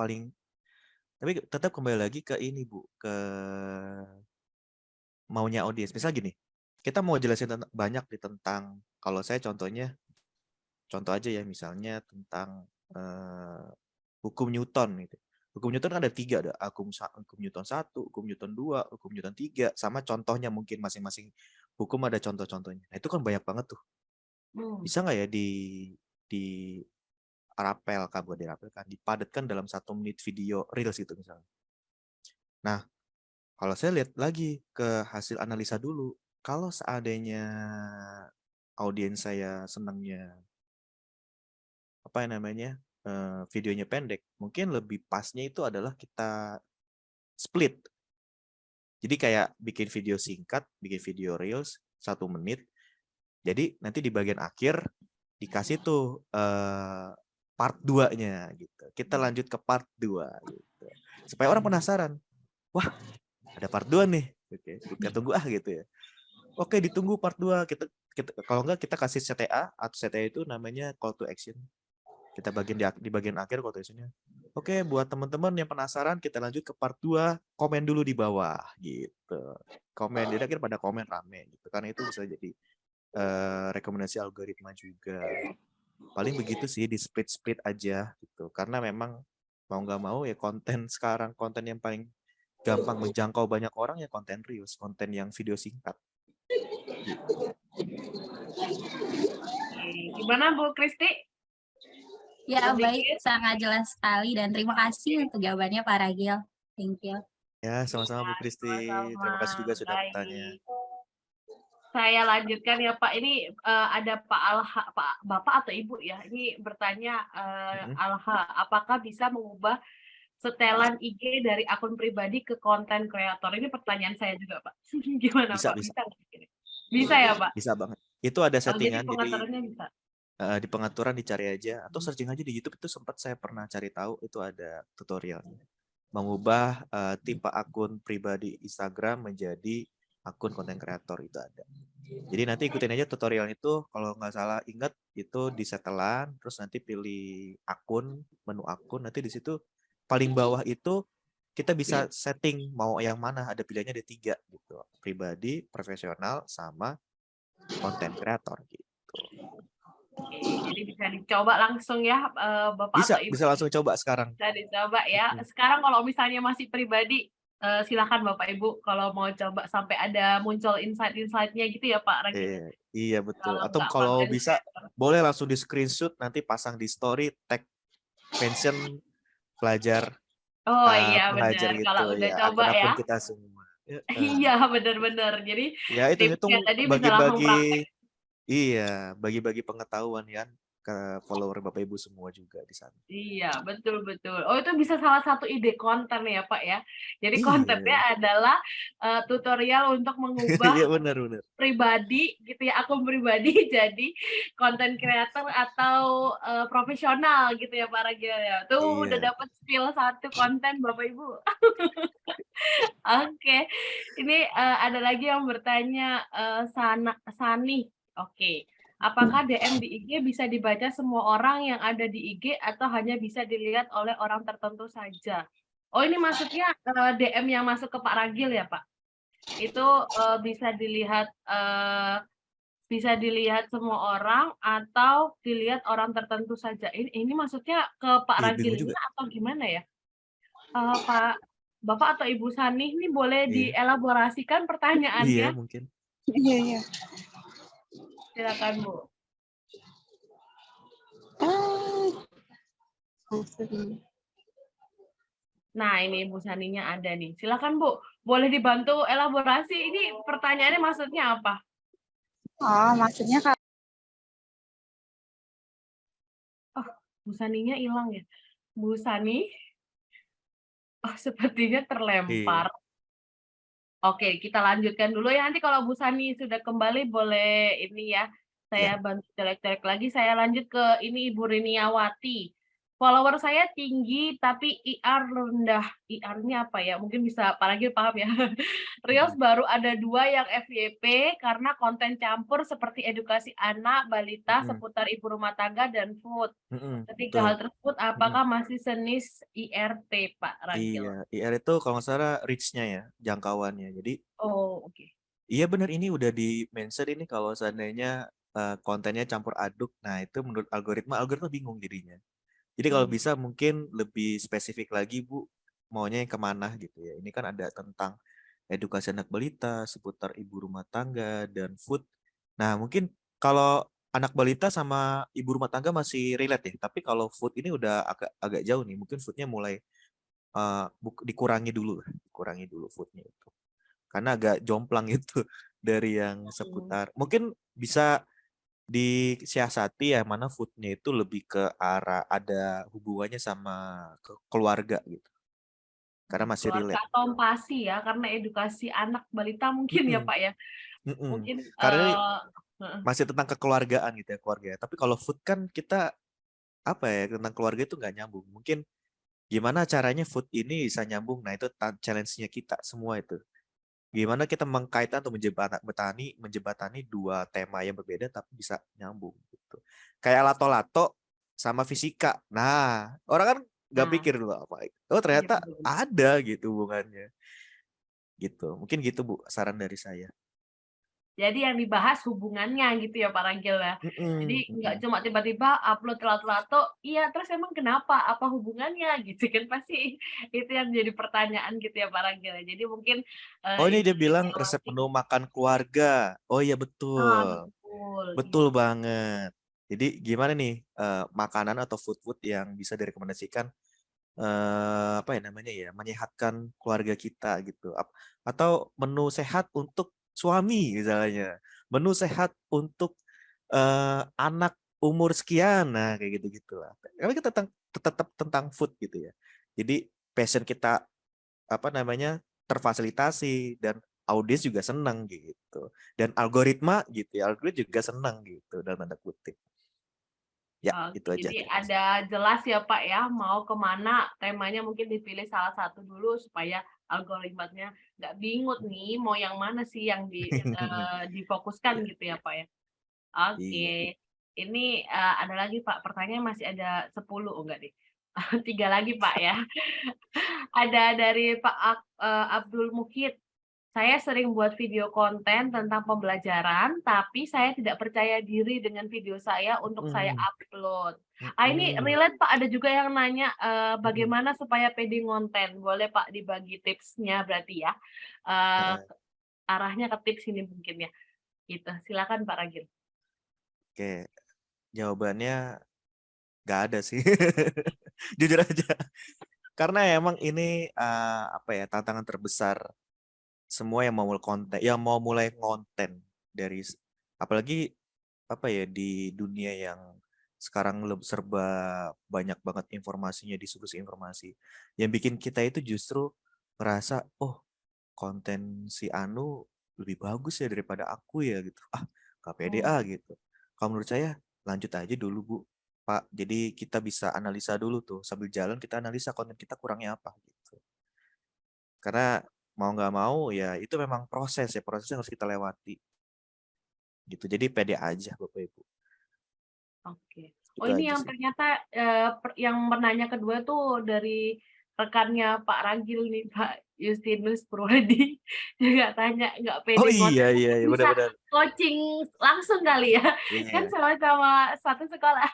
tetap kembali lagi ke ini Bu, ke maunya audiens. Misal gini, kita mau jelasin banyak tentang, kalau saya contoh aja ya, misalnya tentang hukum Newton gitu. Hukum Newton kan ada 3, ada hukum Newton 1, hukum Newton 2, hukum Newton 3, sama contohnya mungkin masing-masing hukum ada contoh-contohnya. Nah, itu kan banyak banget tuh. Bisa nggak ya di dirapelkan, dipadatkan dalam 1 menit video reels itu misalnya. Nah, kalau saya lihat lagi ke hasil analisa dulu, kalau seandainya audiens saya senangnya apa namanya videonya pendek, mungkin lebih pasnya itu adalah kita split. Jadi kayak bikin video singkat, bikin video reels 1 menit. Jadi nanti di bagian akhir dikasih tuh part 2-nya gitu. Kita lanjut ke part 2 gitu. Supaya orang penasaran. Wah, ada part 2 nih. Oke, kita tunggu gitu ya. Oke, ditunggu part 2. Kita kalau enggak kita kasih CTA, atau CTA itu namanya call to action. Kita di bagian akhir call to action-nya. Oke, buat teman-teman yang penasaran, kita lanjut ke part 2. Komen dulu di bawah gitu. Komen, jadi akhir pada komen rame gitu. Karena itu bisa jadi rekomendasi algoritma juga. Paling begitu sih, di split aja gitu. Karena memang mau nggak mau ya konten yang paling gampang menjangkau banyak orang ya konten reels, konten yang video singkat. Gimana Bu Kristi? Ya, baik, sangat jelas sekali dan terima kasih untuk jawabannya Pak Ragil. Thank you. Ya, sama-sama Bu Kristi. Terima kasih juga sudah bertanya. Saya lanjutkan ya Pak. Ini ada Pak Alha, Pak Bapak atau Ibu ya. Ini bertanya Mm-mm. Alha, apakah bisa mengubah setelan IG dari akun pribadi ke konten kreator? Ini pertanyaan saya juga Pak. Gimana Bisa, Pak? bisa, Bisa nggak kira-kira? Bisa ya Pak? bisa banget. Itu ada Oh, jadi settingan, jadi pengaturannya bisa. di pengaturan dicari aja atau searching aja di YouTube. Itu sempat saya pernah cari tahu, itu ada tutorialnya. Mengubah tipe akun pribadi Instagram menjadi akun konten kreator, itu ada. Jadi nanti ikutin aja tutorial itu, kalau nggak salah ingat itu di setelan, terus nanti pilih akun, menu akun, nanti di situ paling bawah itu kita bisa setting mau yang mana, ada pilihannya ada 3 gitu, pribadi, profesional, sama konten kreator gitu. Oke, jadi bisa dicoba langsung ya Bapak Bisa, atau Ibu. bisa langsung coba sekarang. Bisa dicoba ya. Sekarang kalau misalnya masih pribadi, silakan Bapak Ibu kalau mau coba sampai ada muncul insight-insight-nya gitu ya Pak Ragil. Iya betul. Kalau Atau nggak kalau konten bisa creator. boleh langsung di screenshot, nanti pasang di story, tag mention pelajar Oh iya pengajar benar, kalau gitu udah ya, coba ya. akun-akun kita semua. Iya benar-benar. Jadi Ya tipsnya hitung-hitung tadi bisa langsung praktek. bagi-bagi, iya, bagi-bagi pengetahuan ya ke follower Bapak Ibu semua juga di sana. Iya, betul betul. Oh, itu bisa salah satu ide konten ya, Pak ya. Jadi kontennya Iya, adalah tutorial untuk mengubah iya benar-benar. pribadi gitu ya, akun pribadi jadi konten kreator atau profesional gitu ya Pak Ragil ya. Tuh udah Iya. dapat skill satu konten Bapak Ibu. Oke. Ini ada lagi yang bertanya Sani. Oke. Apakah DM di IG bisa dibaca semua orang yang ada di IG atau hanya bisa dilihat oleh orang tertentu saja? Oh, ini maksudnya DM yang masuk ke Pak Ragil ya, Pak? Itu bisa dilihat semua orang atau dilihat orang tertentu saja. Ini maksudnya ke Pak Iya bingung Ragilnya juga. atau gimana ya? Pak Bapak atau Ibu Sani ini boleh Iya. dielaborasikan Iya pertanyaannya? mungkin. Iya, iya. Silakan Bu. Nah, ini Ibu Saninya ada nih. Silakan Bu, boleh dibantu elaborasi. Ini pertanyaannya maksudnya apa? Oh, maksudnya kalau Bu Saninya hilang ya. Bu Sani, oh sepertinya Iya. terlempar. Oke, kita lanjutkan dulu ya. Nanti kalau Bu Sani sudah kembali boleh ini ya. Saya Ya. bantu colek-colek lagi. Saya lanjut ke ini Ibu Riniawati. Follower saya tinggi tapi IR rendah. IR ini apa ya? Mungkin bisa Pak Ragil paham ya. Reels baru ada 2 yang FYP karena konten campur seperti edukasi anak, balita seputar ibu rumah tangga dan food. Ketiga Betul. hal tersebut apakah masih senis IRT Pak Ragil? Iya, IR itu kalau nggak salah reach-nya ya, jangkauannya. Jadi Oh, oke. iya benar, ini udah di mention ini kalau seandainya kontennya campur aduk. Nah, itu menurut algoritma bingung jadinya. Jadi kalau bisa mungkin lebih spesifik lagi Bu, maunya yang kemana gitu ya. Ini kan ada tentang edukasi anak balita, seputar ibu rumah tangga, dan food. Nah mungkin kalau anak balita sama ibu rumah tangga masih relate ya. Tapi kalau food ini udah agak jauh nih. Mungkin foodnya mulai dikurangi dulu foodnya itu. Karena agak jomplang itu dari yang seputar. Mungkin bisa disiasati ya mana foodnya itu lebih ke arah ada hubungannya sama keluarga gitu. Karena masih Keluarga relate. atau pasti ya, karena edukasi anak balita mungkin ya Mm-mm, Pak ya. mm-mm. Mungkin Karena ini masih tentang kekeluargaan gitu ya, keluarga. Tapi kalau food kan kita apa ya, tentang keluarga itu nggak nyambung. Mungkin gimana caranya food ini bisa nyambung. Nah itu challenge-nya kita semua itu. Gimana kita mengkaitkan atau menjembatani 2 tema yang berbeda tapi bisa nyambung gitu. Kayak lato-lato sama fisika. Nah, orang kan nggak Nah, pikir dulu apa. Oh, iya ternyata betul. ada gitu hubungannya. Gitu. Mungkin gitu Bu, saran dari saya. Jadi yang dibahas hubungannya gitu ya Pak Ragil ya. Jadi nggak cuma tiba-tiba upload lato-lato, iya terus emang kenapa? Apa hubungannya gitu kan pasti itu yang jadi pertanyaan gitu ya Pak Ragil ya. Jadi mungkin Oh ini Ibu dia bilang resep Riniawati. menu makan keluarga. Oh iya Ah, betul. betul. Betul banget. Jadi gimana nih makanan atau food yang bisa direkomendasikan apa ya namanya ya, menyehatkan keluarga kita gitu. Atau menu sehat untuk suami misalnya. menu sehat untuk anak umur sekian, nah kayak gitu-gitu lah. Karena kita tetap tentang food gitu ya. Jadi passion kita apa namanya terfasilitasi dan audiens juga senang gitu. Dan algoritma gitu ya, algoritma juga senang gitu dalam tanda kutip. Ya, itu Oke, aja. jadi Terima kasih. ada jelas ya Pak ya, mau kemana temanya mungkin dipilih salah satu dulu supaya algoritmanya nggak bingung nih mau yang mana sih yang difokuskan gitu ya Pak ya. Iya. Oke, ini ada lagi Pak, pertanyaan masih ada 10, oh enggak deh, 3 lagi Pak ya. Ada dari Pak Abdul Mukid. Saya sering buat video konten tentang pembelajaran, tapi saya tidak percaya diri dengan video saya untuk saya Mm, upload. Ini mm, relate Pak, ada juga yang nanya mm. bagaimana supaya pede ngonten. Boleh Pak dibagi tipsnya berarti ya. Eh, Heeh. arahnya ke tips ini mungkin ya. Gitu. Silakan Pak Ragil. Oke, jawabannya nggak ada sih. Jujur aja. Karena emang ini apa ya tantangan terbesar semua yang mau mulai konten dari apalagi apa ya di dunia yang sekarang serba banyak banget informasinya disuguhi informasi. Yang bikin kita itu justru merasa oh konten si Anu lebih bagus ya daripada aku ya gitu. Ah, gak pede Hmm. gitu. Kalau menurut saya lanjut aja dulu Bu. Pak, jadi kita bisa analisa dulu tuh sambil jalan kita analisa konten kita kurangnya apa gitu. Karena mau nggak mau ya itu memang proses ya, proses yang harus kita lewati gitu. Jadi pede aja Bapak Ibu. Oke. Oh Itu ini aja yang sih. ternyata yang menanya kedua tuh dari rekannya Pak Ragil nih Pak Justinus Purwadi juga tanya nggak Oh pede iya konten iya, mungkin iya bisa benar-benar. coaching langsung kali ya Iya kan iya. sama-sama satu sekolah.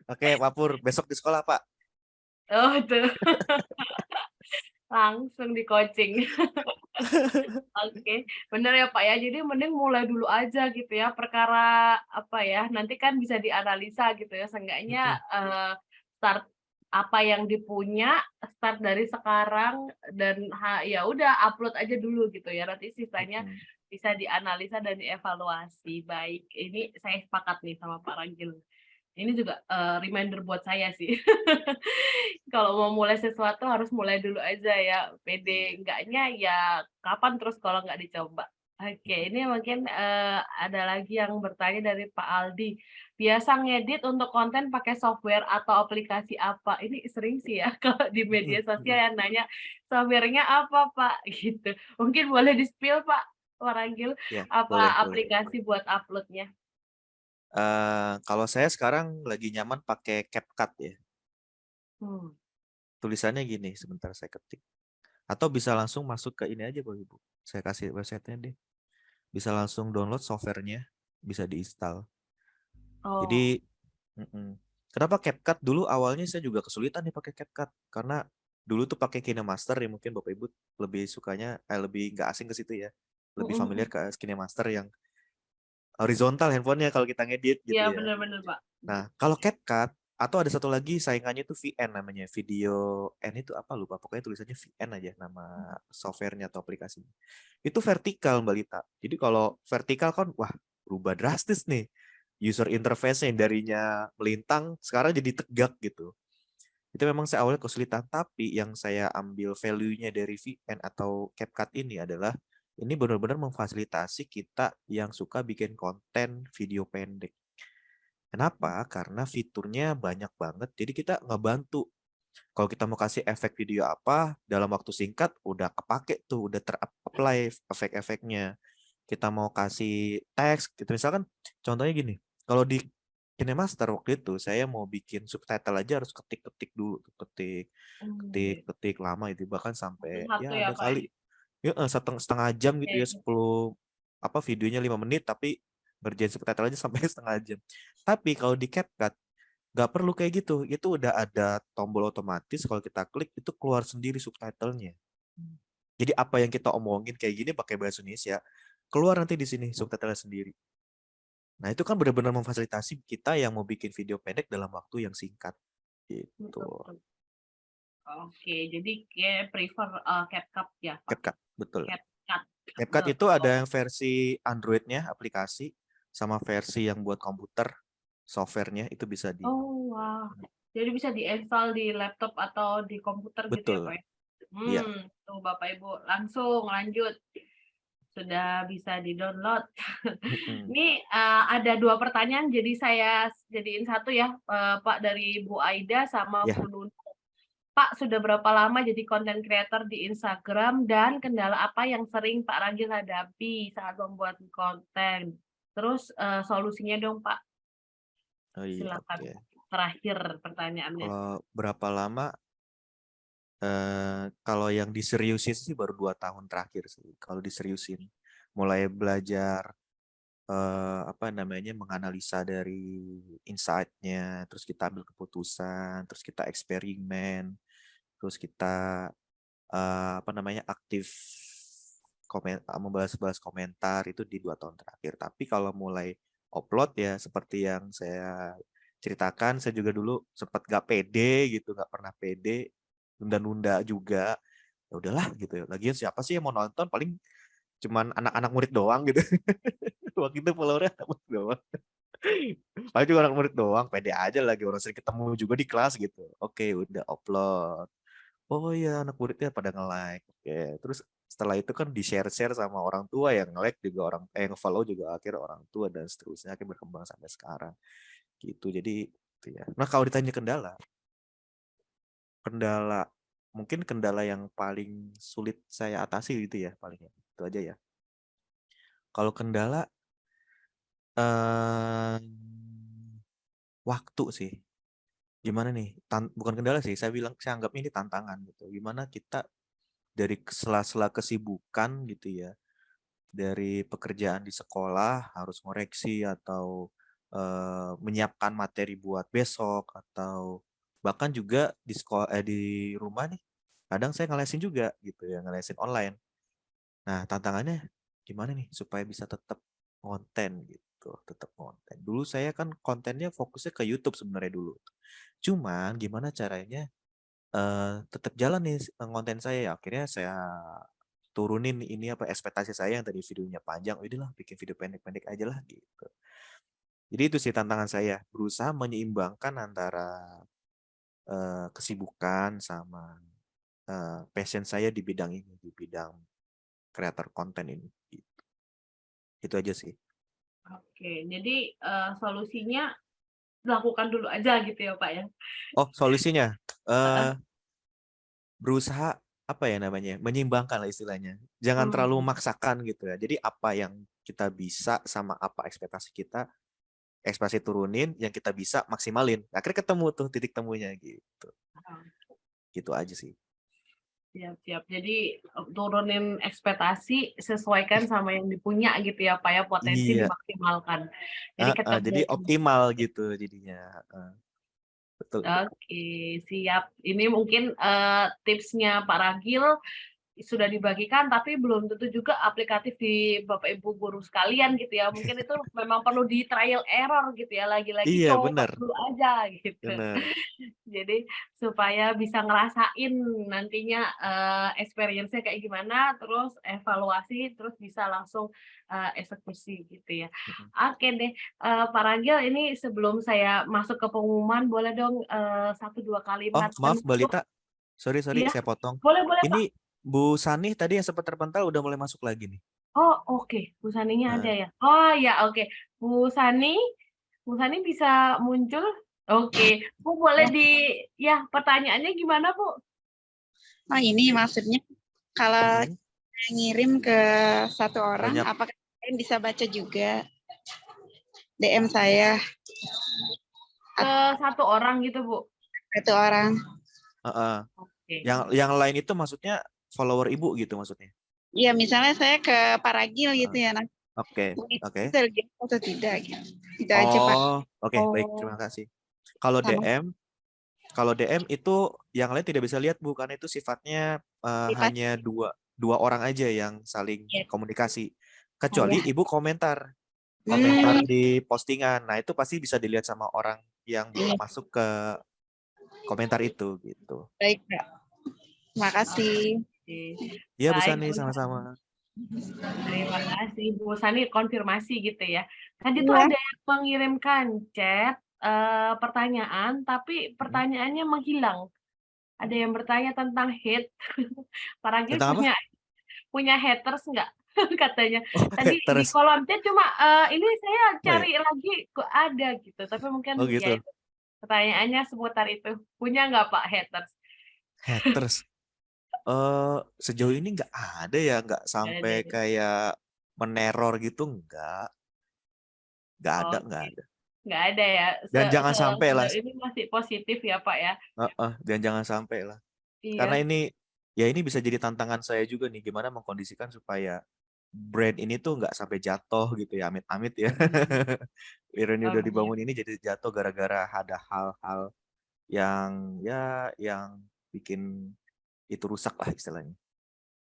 Oke, Pak Pur, besok di sekolah, Pak. Oh tuh langsung di coaching. Oke, bener ya Pak ya. Jadi mending mulai dulu aja gitu ya. Perkara apa ya? Nanti kan bisa dianalisa gitu ya. Seenggaknya Mm-mm, start apa yang dipunya, start dari sekarang dan ya udah upload aja dulu gitu ya. Nanti sisanya mm-mm. bisa dianalisa dan dievaluasi. Baik, ini saya sepakat nih sama Pak Ragil. Ini juga reminder buat saya sih. Kalau mau mulai sesuatu harus mulai dulu aja ya. Iya. Pede enggaknya ya kapan terus kalau nggak dicoba. Oke, Mm-mm. ini mungkin ada lagi yang bertanya dari Pak Aldi. Biasa ngedit untuk konten pakai software atau aplikasi apa? Ini sering sih ya kalau di Mm-mm, media sosial mm-mm. yang nanya softwarenya apa Pak? Gitu. Mungkin boleh di-spill Pak Waragil Ya, boleh, apa boleh. aplikasi buat uploadnya? Kalau saya sekarang lagi nyaman pakai CapCut ya. Hmm. Tulisannya gini, sebentar saya ketik. Atau bisa langsung masuk ke ini aja, Bapak Ibu. Saya kasih websitenya deh. Bisa langsung download softwarenya, bisa diinstal. Oh. Jadi, mm-mm. Kenapa CapCut? Dulu awalnya saya juga kesulitan nih pakai CapCut karena dulu tuh pakai KineMaster ya mungkin Bapak Ibu lebih sukanya lebih nggak asing ke situ ya. Lebih familiar ke KineMaster yang horizontal handphonenya kalau kita ngedit Iya gitu ya. benar-benar Pak. Nah, kalau CapCut atau ada satu lagi saingannya itu VN namanya, Video N itu apa lupa, pokoknya tulisannya VN aja nama softwarenya atau aplikasinya. Itu vertikal Mbak Lita. Jadi kalau vertikal kan wah berubah drastis nih. User interface-nya yang darinya melintang sekarang jadi tegak gitu. Itu memang saya awalnya kesulitan, tapi yang saya ambil value-nya dari VN atau CapCut ini adalah ini benar-benar memfasilitasi kita yang suka bikin konten video pendek. Kenapa? Karena fiturnya banyak banget, jadi kita ngebantu. Kalau kita mau kasih efek video apa, dalam waktu singkat udah kepake tuh, udah ter-apply efek-efeknya. Kita mau kasih teks, gitu. Misalkan contohnya gini, kalau di KineMaster waktu itu saya mau bikin subtitle aja harus ketik-ketik dulu, ketik, Hmm. ketik-ketik lama itu bahkan sampai Satu-satu ya ya ada Pak ya. kali ya setengah jam gitu ya Oke. 10 apa videonya 5 menit tapi ngerjain subtitle aja sampai setengah jam. Tapi kalau di CapCut nggak perlu kayak gitu. Itu udah ada tombol otomatis kalau kita klik itu keluar sendiri subtitlenya. Jadi apa yang kita omongin kayak gini pakai bahasa Indonesia keluar nanti di sini subtitlenya sendiri. Nah, itu kan benar-benar memfasilitasi kita yang mau bikin video pendek dalam waktu yang singkat gitu. Betul, betul. Oke, jadi kayak prefer CapCut ya Pak. CapCut, betul. CapCut. CapCut Betul. itu ada yang versi Android-nya aplikasi sama versi yang buat komputer software-nya itu bisa di Oh, wah. Jadi bisa di-install di laptop atau di komputer gitu ya, betul. Pak ya? Iya. Tuh Bapak Ibu, langsung lanjut. Sudah bisa di-download. Mm-mm. Ini ada 2 pertanyaan, jadi saya jadiin satu ya, Pak, dari Bu Aida sama Ya. Bu Nunung. Pak, sudah berapa lama jadi content creator di Instagram dan kendala apa yang sering Pak Ragil hadapi saat membuat konten? Terus solusinya dong, Pak. Oh iya, Silakan. oke. Terakhir pertanyaannya. Kalau berapa lama? Kalau yang diseriusin sih baru 2 tahun terakhir sih. Kalau diseriusin, mulai belajar apa namanya menganalisa dari insight-nya, terus kita ambil keputusan, terus kita eksperimen, terus kita apa namanya aktif membalas-balas komentar itu di 2 tahun terakhir. Tapi kalau mulai upload ya seperti yang saya ceritakan, saya juga dulu sempat gak pede gitu, gak pernah pede, nunda-nunda juga. Ya udahlah gitu ya. Lagian siapa sih yang mau nonton? Paling cuman anak-anak murid doang gitu. Waktu itu followernya anak murid doang. Paling juga anak murid doang, pede aja lagi orang sering ketemu juga di kelas gitu. Oke, udah upload. Oh iya, anak muridnya pada nge-like. Oke, terus setelah itu kan di-share-share sama orang tua yang nge-like juga yang follow juga akhirnya orang tua dan seterusnya akhirnya berkembang sampai sekarang. Gitu. Jadi itu ya. Nah, kalau ditanya kendala mungkin kendala yang paling sulit saya atasi gitu ya palingnya. Itu aja ya. Kalau kendala waktu sih. Gimana nih? Bukan kendala sih, saya anggap ini tantangan gitu. Gimana kita dari sela-sela kesibukan gitu ya, dari pekerjaan di sekolah harus ngoreksi atau menyiapkan materi buat besok atau bahkan juga di sekolah di rumah nih kadang saya ngelesin juga gitu ya, ngelesin online. Nah, tantangannya gimana nih supaya bisa tetap konten gitu, tetap konten. Dulu saya kan kontennya fokusnya ke YouTube sebenarnya dulu. Cuman gimana caranya tetap jalan nih konten saya. Akhirnya saya turunin ini apa ekspektasi saya yang tadi videonya panjang, udahlah bikin video pendek-pendek aja lah gitu. Jadi itu sih tantangan saya, berusaha menyeimbangkan antara kesibukan sama passion saya di bidang ini, di bidang kreator konten ini. Gitu. Itu aja sih. Oke, jadi solusinya lakukan dulu aja gitu ya, Pak ya. Oh, solusinya berusaha apa ya namanya, menyeimbangkan lah istilahnya. Jangan terlalu memaksakan gitu ya. Jadi apa yang kita bisa sama apa ekspektasi kita, ekspektasi turunin, yang kita bisa maksimalin. Akhirnya ketemu tuh titik temunya gitu. Gitu aja sih. Siap-siap. Jadi turunin ekspektasi, sesuaikan sama yang dipunya gitu ya, Pak ya, potensi Iya, dimaksimalkan. Jadi ketemu. jadi optimal gitu jadinya. Betul, betul. Oke, siap. Ini mungkin tipsnya Pak Ragil sudah dibagikan, tapi belum tentu juga aplikatif di Bapak Ibu guru sekalian gitu ya. Mungkin itu memang perlu di trial error gitu ya, lagi-lagi Iya, coba benar. dulu aja gitu. Benar. Jadi supaya bisa ngerasain nantinya experience-nya kayak gimana, terus evaluasi, terus bisa langsung eksekusi gitu ya. Oke deh, Pak Ragil, ini sebelum saya masuk ke pengumuman, boleh dong 1-2 Oh, kalimat maaf Mbak penutup? Lita. Sorry, Iya, saya potong. boleh Pak. Ini Bu Sani tadi yang sempat terpental udah mulai masuk lagi nih. Oh oke, Bu Saninya ada Heeh. ya? Oh ya oke, Bu Sani bisa muncul? Oke, Bu boleh ya pertanyaannya gimana Bu? Oh ini maksudnya kalau Hmm, ngirim ke satu orang, banyak. apakah kalian bisa baca juga DM saya Ke satu orang gitu Bu? satu orang? Heeh. Oke. Yang lain itu maksudnya follower Ibu gitu maksudnya. Iya, misalnya saya ke Pak Ragil gitu ya, nah Oke, oke. bisa lihat atau tidak gitu. Itu aja Pak. Oh, oke, baik, Oh, terima kasih. Kalau Sama kalau DM itu yang lain tidak bisa lihat Bu, karena itu sifatnya privasi hanya dua orang aja yang saling ya. komunikasi. Oh, ya. Kecuali Ibu komentar Hmm, di postingan. Nah, itu pasti bisa dilihat sama orang yang iya, masuk ke komentar itu gitu. baik Pak. Terima kasih. oke. Iya, Bu Baik, Sani, Bu Sani. sama-sama. Terima kasih Bu Sani konfirmasi gitu ya. Tadi tuh Iya. ada yang mengirimkan chat pertanyaan, tapi Mm-mm. pertanyaannya menghilang. Ada yang bertanya tentang hate. Pak Ragil Tentang apa? punya haters nggak? Katanya. Oh, Tadi di terus. kolom chat cuma ini saya Oh ya, cari lagi kok ada gitu. Tapi mungkin oh ya gitu. itu pertanyaannya seputar itu. Punya nggak Pak haters? Haters. Sejauh ini nggak ada ya, nggak Nggak ada. sampai kayak meneror gitu, nggak ada, nggak Oke. ada. Nggak ada ya. Dan jangan sampai lah, Sejauh ini masih positif ya Pak ya. dan jangan sampai lah. Karena Iya. ini, ya ini bisa jadi tantangan saya juga nih, gimana mengkondisikan supaya brand ini tuh nggak sampai jatuh gitu ya, amit-amit ya. Ironi Oh, udah iya. dibangun ini jadi jatuh gara-gara ada hal-hal yang ya yang bikin itu rusak lah istilahnya.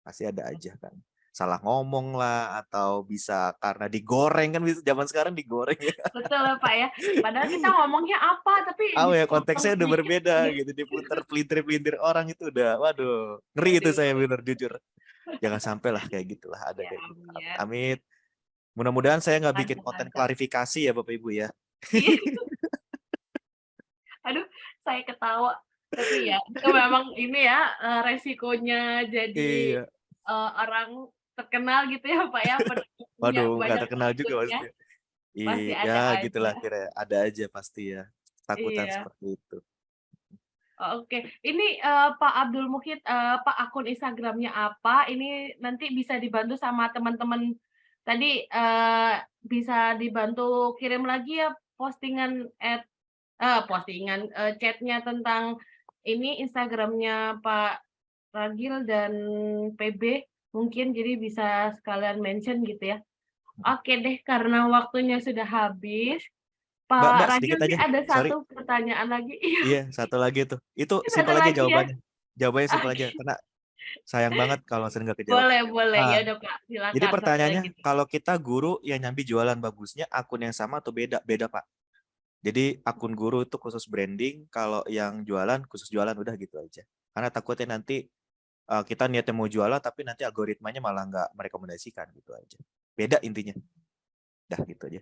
Pasti ada aja kan. Salah ngomong lah atau bisa karena digoreng kan bisa zaman sekarang digoreng ya. Betul ya, Pak ya. Padahal kita ngomongnya apa, tapi Oh ya dipotong konteksnya udah sedikit berbeda udah. gitu diputar pelintir-pelintir orang itu udah waduh ngeri itu saya Aduh, bener jujur. Jangan sampai lah kayak gitulah ada ya kayak gitu. ampun ya. Amit. Mudah-mudahan saya nggak bikin Mantap, konten mantap. klarifikasi ya Bapak Ibu ya. Iya, aduh, saya ketawa. Tapi ya, itu memang ini ya resikonya jadi Iya. orang terkenal gitu ya, Pak ya, punya Waduh nggak banyak terkenal juga pengikutnya, maksudnya. pasti Iya ada gitulah aja. kira ada aja pasti ya. Takutan Iya. seperti itu. Oke, ini Pak Abdul Muhid, Pak akun Instagramnya apa? Ini nanti bisa dibantu sama teman-teman tadi bisa dibantu kirim lagi ya postingan postingan chatnya tentang ini Instagramnya Pak Ragil dan PB mungkin jadi bisa sekalian mention gitu ya. Oke deh, karena waktunya sudah habis, Mbak, Pak Mbak Ragil sedikit nih aja. ada Sorry. satu pertanyaan lagi. Iya, Iya, satu lagi tuh. Itu satu simpel aja lagi ya. jawabannya. Jawabannya simpel aja karena sayang banget kalau sering nggak kejawab. Boleh, boleh. Ya Ah, udah Kak, jadi silakan satu pertanyaannya, lagi. kalau kita guru yang nyambi jualan bagusnya akun yang sama atau beda? Beda, Pak. Jadi akun guru itu khusus branding, kalau yang jualan khusus jualan udah gitu aja. Karena takutnya nanti kita niatnya mau jualan tapi nanti algoritmanya malah nggak merekomendasikan gitu aja. Beda intinya. Dah gitu aja.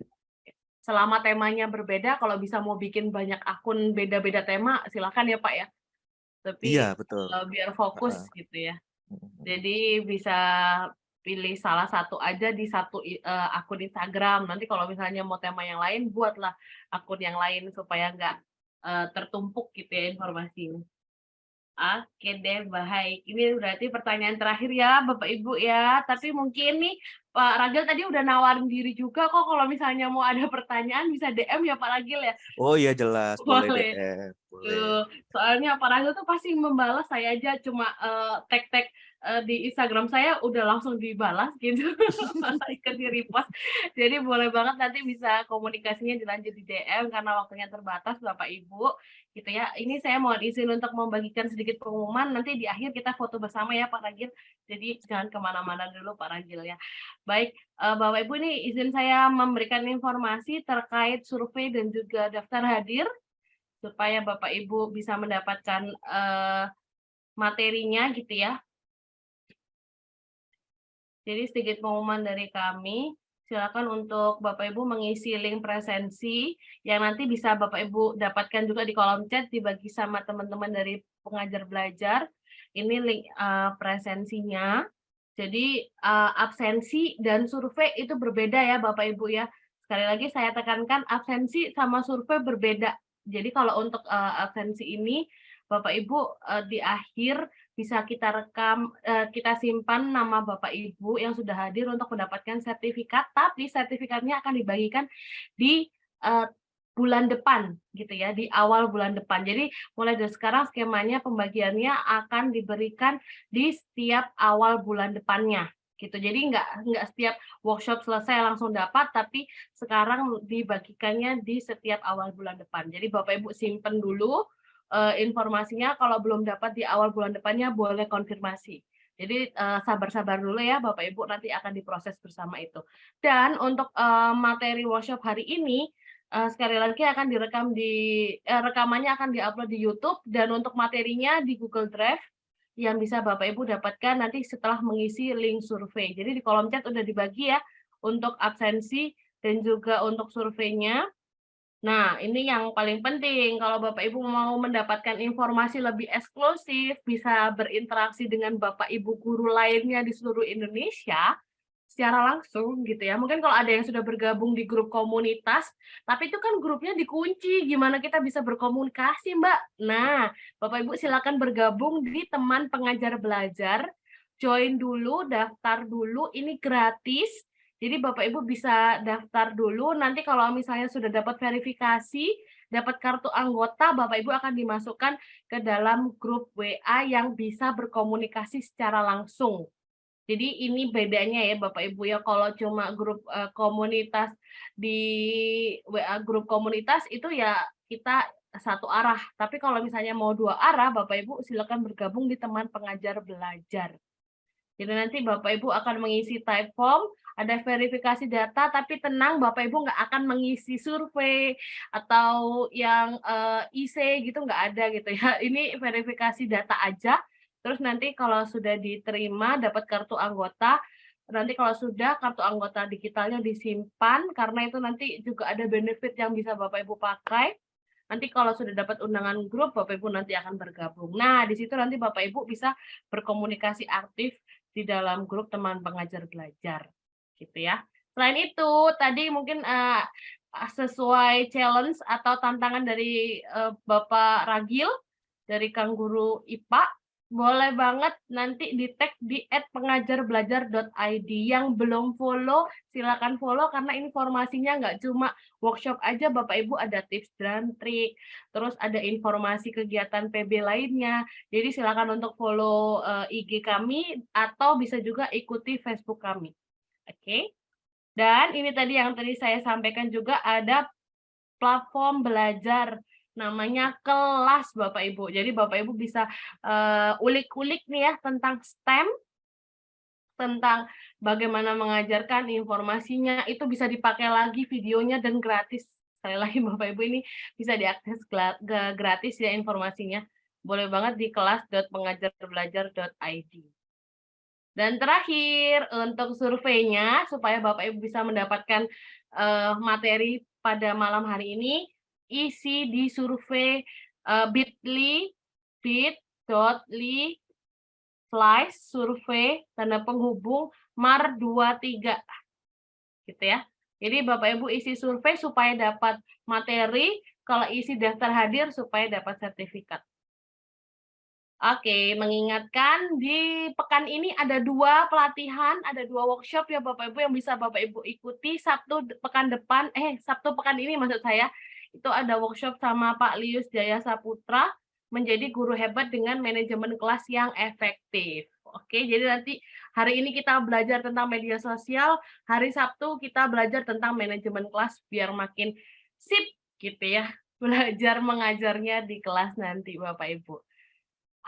Selama temanya berbeda, kalau bisa mau bikin banyak akun beda-beda tema, silakan ya Pak ya. Iya, Tapi betul. biar fokus Heeh. gitu ya. Jadi bisa pilih salah satu aja di satu akun Instagram. Nanti kalau misalnya mau tema yang lain, buatlah akun yang lain supaya nggak tertumpuk gitu ya informasinya. Oke deh, baik. Ini berarti pertanyaan terakhir ya, Bapak Ibu ya. Tapi mungkin nih Pak Ragil tadi udah nawarin diri juga kok kalau misalnya mau ada pertanyaan bisa DM ya Pak Ragil ya. Oh iya jelas, boleh Boleh. DM, boleh. Tuh, soalnya Pak Ragil tuh pasti membalas, saya aja cuma tag-tag di Instagram saya udah langsung dibalas gitu, ikut di-repost. Jadi boleh banget nanti bisa komunikasinya dilanjut di DM karena waktunya terbatas Bapak Ibu, gitu ya. Ini saya mohon izin untuk membagikan sedikit pengumuman, nanti di akhir kita foto bersama ya Pak Ragil. Jadi jangan kemana-mana dulu Pak Ragil ya. Baik, Bapak Ibu ini izin saya memberikan informasi terkait survei dan juga daftar hadir supaya Bapak Ibu bisa mendapatkan materinya gitu ya. Jadi sedikit pengumuman dari kami, silakan untuk Bapak Ibu mengisi link presensi yang nanti bisa Bapak Ibu dapatkan juga di kolom chat dibagi sama teman-teman dari pengajar belajar. Ini link presensinya. Jadi absensi dan survei itu berbeda ya Bapak Ibu ya. Sekali lagi saya tekankan absensi sama survei berbeda. Jadi kalau untuk absensi ini Bapak Ibu di akhir bisa kita rekam, kita simpan nama Bapak Ibu yang sudah hadir untuk mendapatkan sertifikat, tapi sertifikatnya akan dibagikan di bulan depan gitu ya, di awal bulan depan. Jadi mulai dari sekarang skemanya pembagiannya akan diberikan di setiap awal bulan depannya gitu. Jadi nggak setiap workshop selesai langsung dapat, tapi sekarang dibagikannya di setiap awal bulan depan. Jadi Bapak Ibu simpen dulu informasinya, kalau belum dapat di awal bulan depannya boleh konfirmasi. Jadi sabar-sabar dulu ya Bapak Ibu, nanti akan diproses bersama itu. Dan untuk materi workshop hari ini sekali lagi akan direkam rekamannya akan diupload di YouTube dan untuk materinya di Google Drive yang bisa Bapak Ibu dapatkan nanti setelah mengisi link survei. Jadi di kolom chat udah dibagi ya untuk absensi dan juga untuk surveinya. Nah, ini yang paling penting. Kalau Bapak Ibu mau mendapatkan informasi lebih eksklusif, bisa berinteraksi dengan Bapak Ibu guru lainnya di seluruh Indonesia, secara langsung gitu ya. Mungkin kalau ada yang sudah bergabung di grup komunitas, tapi itu kan grupnya dikunci, gimana kita bisa berkomunikasi, Mbak? Nah, Bapak Ibu silakan bergabung di teman pengajar belajar, join dulu, daftar dulu, ini gratis. Jadi Bapak Ibu bisa daftar dulu, nanti kalau misalnya sudah dapat verifikasi, dapat kartu anggota, Bapak Ibu akan dimasukkan ke dalam grup WA yang bisa berkomunikasi secara langsung. Jadi ini bedanya ya Bapak Ibu ya, kalau cuma grup komunitas di WA grup komunitas itu ya kita satu arah. Tapi kalau misalnya mau dua arah, Bapak Ibu silakan bergabung di teman pengajar belajar. Jadi nanti Bapak Ibu akan mengisi type form, ada verifikasi data, tapi tenang Bapak Ibu nggak akan mengisi survei atau yang IC gitu nggak ada gitu ya. Ini verifikasi data aja. Terus nanti kalau sudah diterima dapat kartu anggota, nanti kalau sudah kartu anggota digitalnya disimpan karena itu nanti juga ada benefit yang bisa Bapak Ibu pakai. Nanti kalau sudah dapat undangan grup, Bapak Ibu nanti akan bergabung. Nah, di situ nanti Bapak Ibu bisa berkomunikasi aktif di dalam grup teman pengajar belajar, gitu ya. Selain itu, tadi mungkin sesuai challenge atau tantangan dari Bapak Ragil, dari Kang Guru IPA, boleh banget nanti di-tag di @pengajarbelajar.id. Yang belum follow, silakan follow karena informasinya nggak cuma workshop aja, Bapak Ibu ada tips dan trik, terus ada informasi kegiatan PB lainnya. Jadi silakan untuk follow IG kami atau bisa juga ikuti Facebook kami. Oke. Dan ini tadi yang tadi saya sampaikan juga ada platform belajar namanya Kelas Bapak Ibu. Jadi Bapak Ibu bisa ulik-ulik nih ya tentang STEM, tentang bagaimana mengajarkan informasinya, itu bisa dipakai lagi videonya dan gratis. Sekali lagi Bapak Ibu ini bisa diakses gratis ya informasinya. Boleh banget di kelas.pengajarbelajar.id. Dan terakhir untuk surveinya supaya Bapak Ibu bisa mendapatkan materi pada malam hari ini, isi di survei bit.ly/survei tanda penghubung mar23 gitu ya. Jadi Bapak Ibu isi survei supaya dapat materi, kalau isi daftar hadir supaya dapat sertifikat. Oke, mengingatkan di pekan ini ada 2 pelatihan, ada 2 workshop ya Bapak Ibu yang bisa Bapak Ibu ikuti Sabtu pekan ini maksud saya, itu ada workshop sama Pak Lius Jaya Saputra, menjadi guru hebat dengan manajemen kelas yang efektif. Oke, jadi nanti hari ini kita belajar tentang media sosial, hari Sabtu kita belajar tentang manajemen kelas biar makin sip gitu ya, belajar mengajarnya di kelas nanti Bapak Ibu.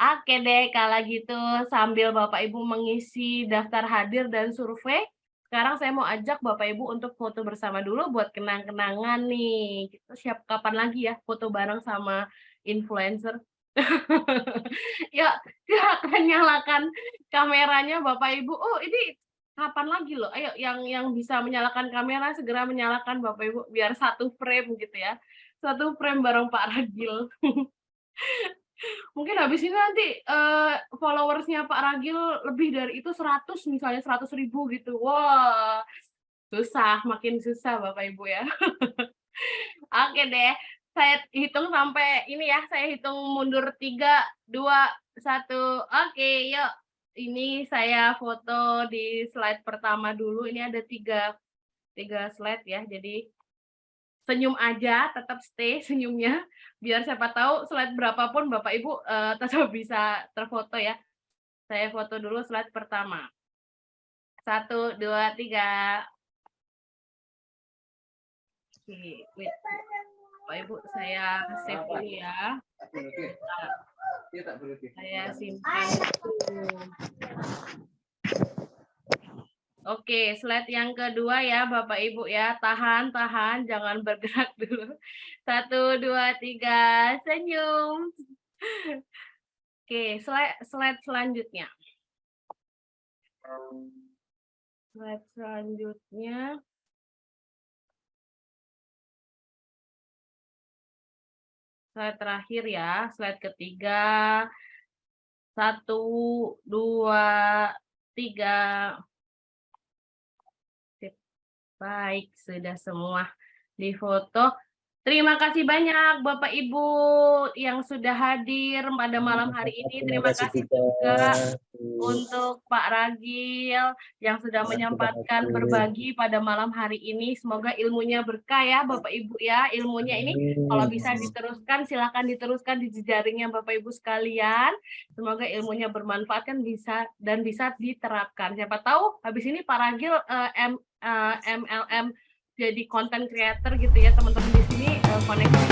Oke deh, kalau gitu sambil Bapak Ibu mengisi daftar hadir dan survei, sekarang saya mau ajak Bapak Ibu untuk foto bersama dulu buat kenang-kenangan nih. Kita siap kapan lagi ya foto bareng sama influencer? Ya, silakan nyalakan kameranya Bapak Ibu. Oh, ini kapan lagi loh? Ayo yang bisa menyalakan kamera segera menyalakan Bapak Ibu biar satu frame gitu ya. Satu frame bareng Pak Ragil. Mungkin habis ini nanti followersnya Pak Ragil lebih dari itu 100 misalnya 100.000 gitu. Wah, susah, makin susah Bapak Ibu ya. Oke deh, saya hitung sampai ini ya, saya hitung mundur 3, 2, 1. Oke, yuk. Ini saya foto di slide pertama dulu. Ini ada 3 slide ya. Jadi senyum aja, tetap stay senyumnya, biar siapa tahu slide berapapun Bapak Ibu tetap bisa terfoto ya. Saya foto dulu slide pertama. 1, 2, 3. Oke, wait. Bapak Ibu saya save dulu ya. Saya simpan dulu. Oke, slide yang kedua ya Bapak Ibu ya. Tahan, jangan bergerak dulu. 1, 2, 3, senyum. Oke, slide selanjutnya. Slide selanjutnya. Slide terakhir ya, slide ketiga. 1, 2, 3. Sip. Baik, sudah semua difoto. Terima kasih banyak Bapak Ibu yang sudah hadir pada malam hari ini. Terima kasih juga untuk Pak Ragil yang sudah menyempatkan berbagi pada malam hari ini. Semoga ilmunya berkah ya Bapak Ibu ya. Ilmunya ini kalau bisa diteruskan, silakan diteruskan di jejaringnya Bapak Ibu sekalian. Semoga ilmunya bermanfaat kan bisa diterapkan. Siapa tahu habis ini Pak Ragil MLM jadi content creator gitu ya teman-teman di sini koneksi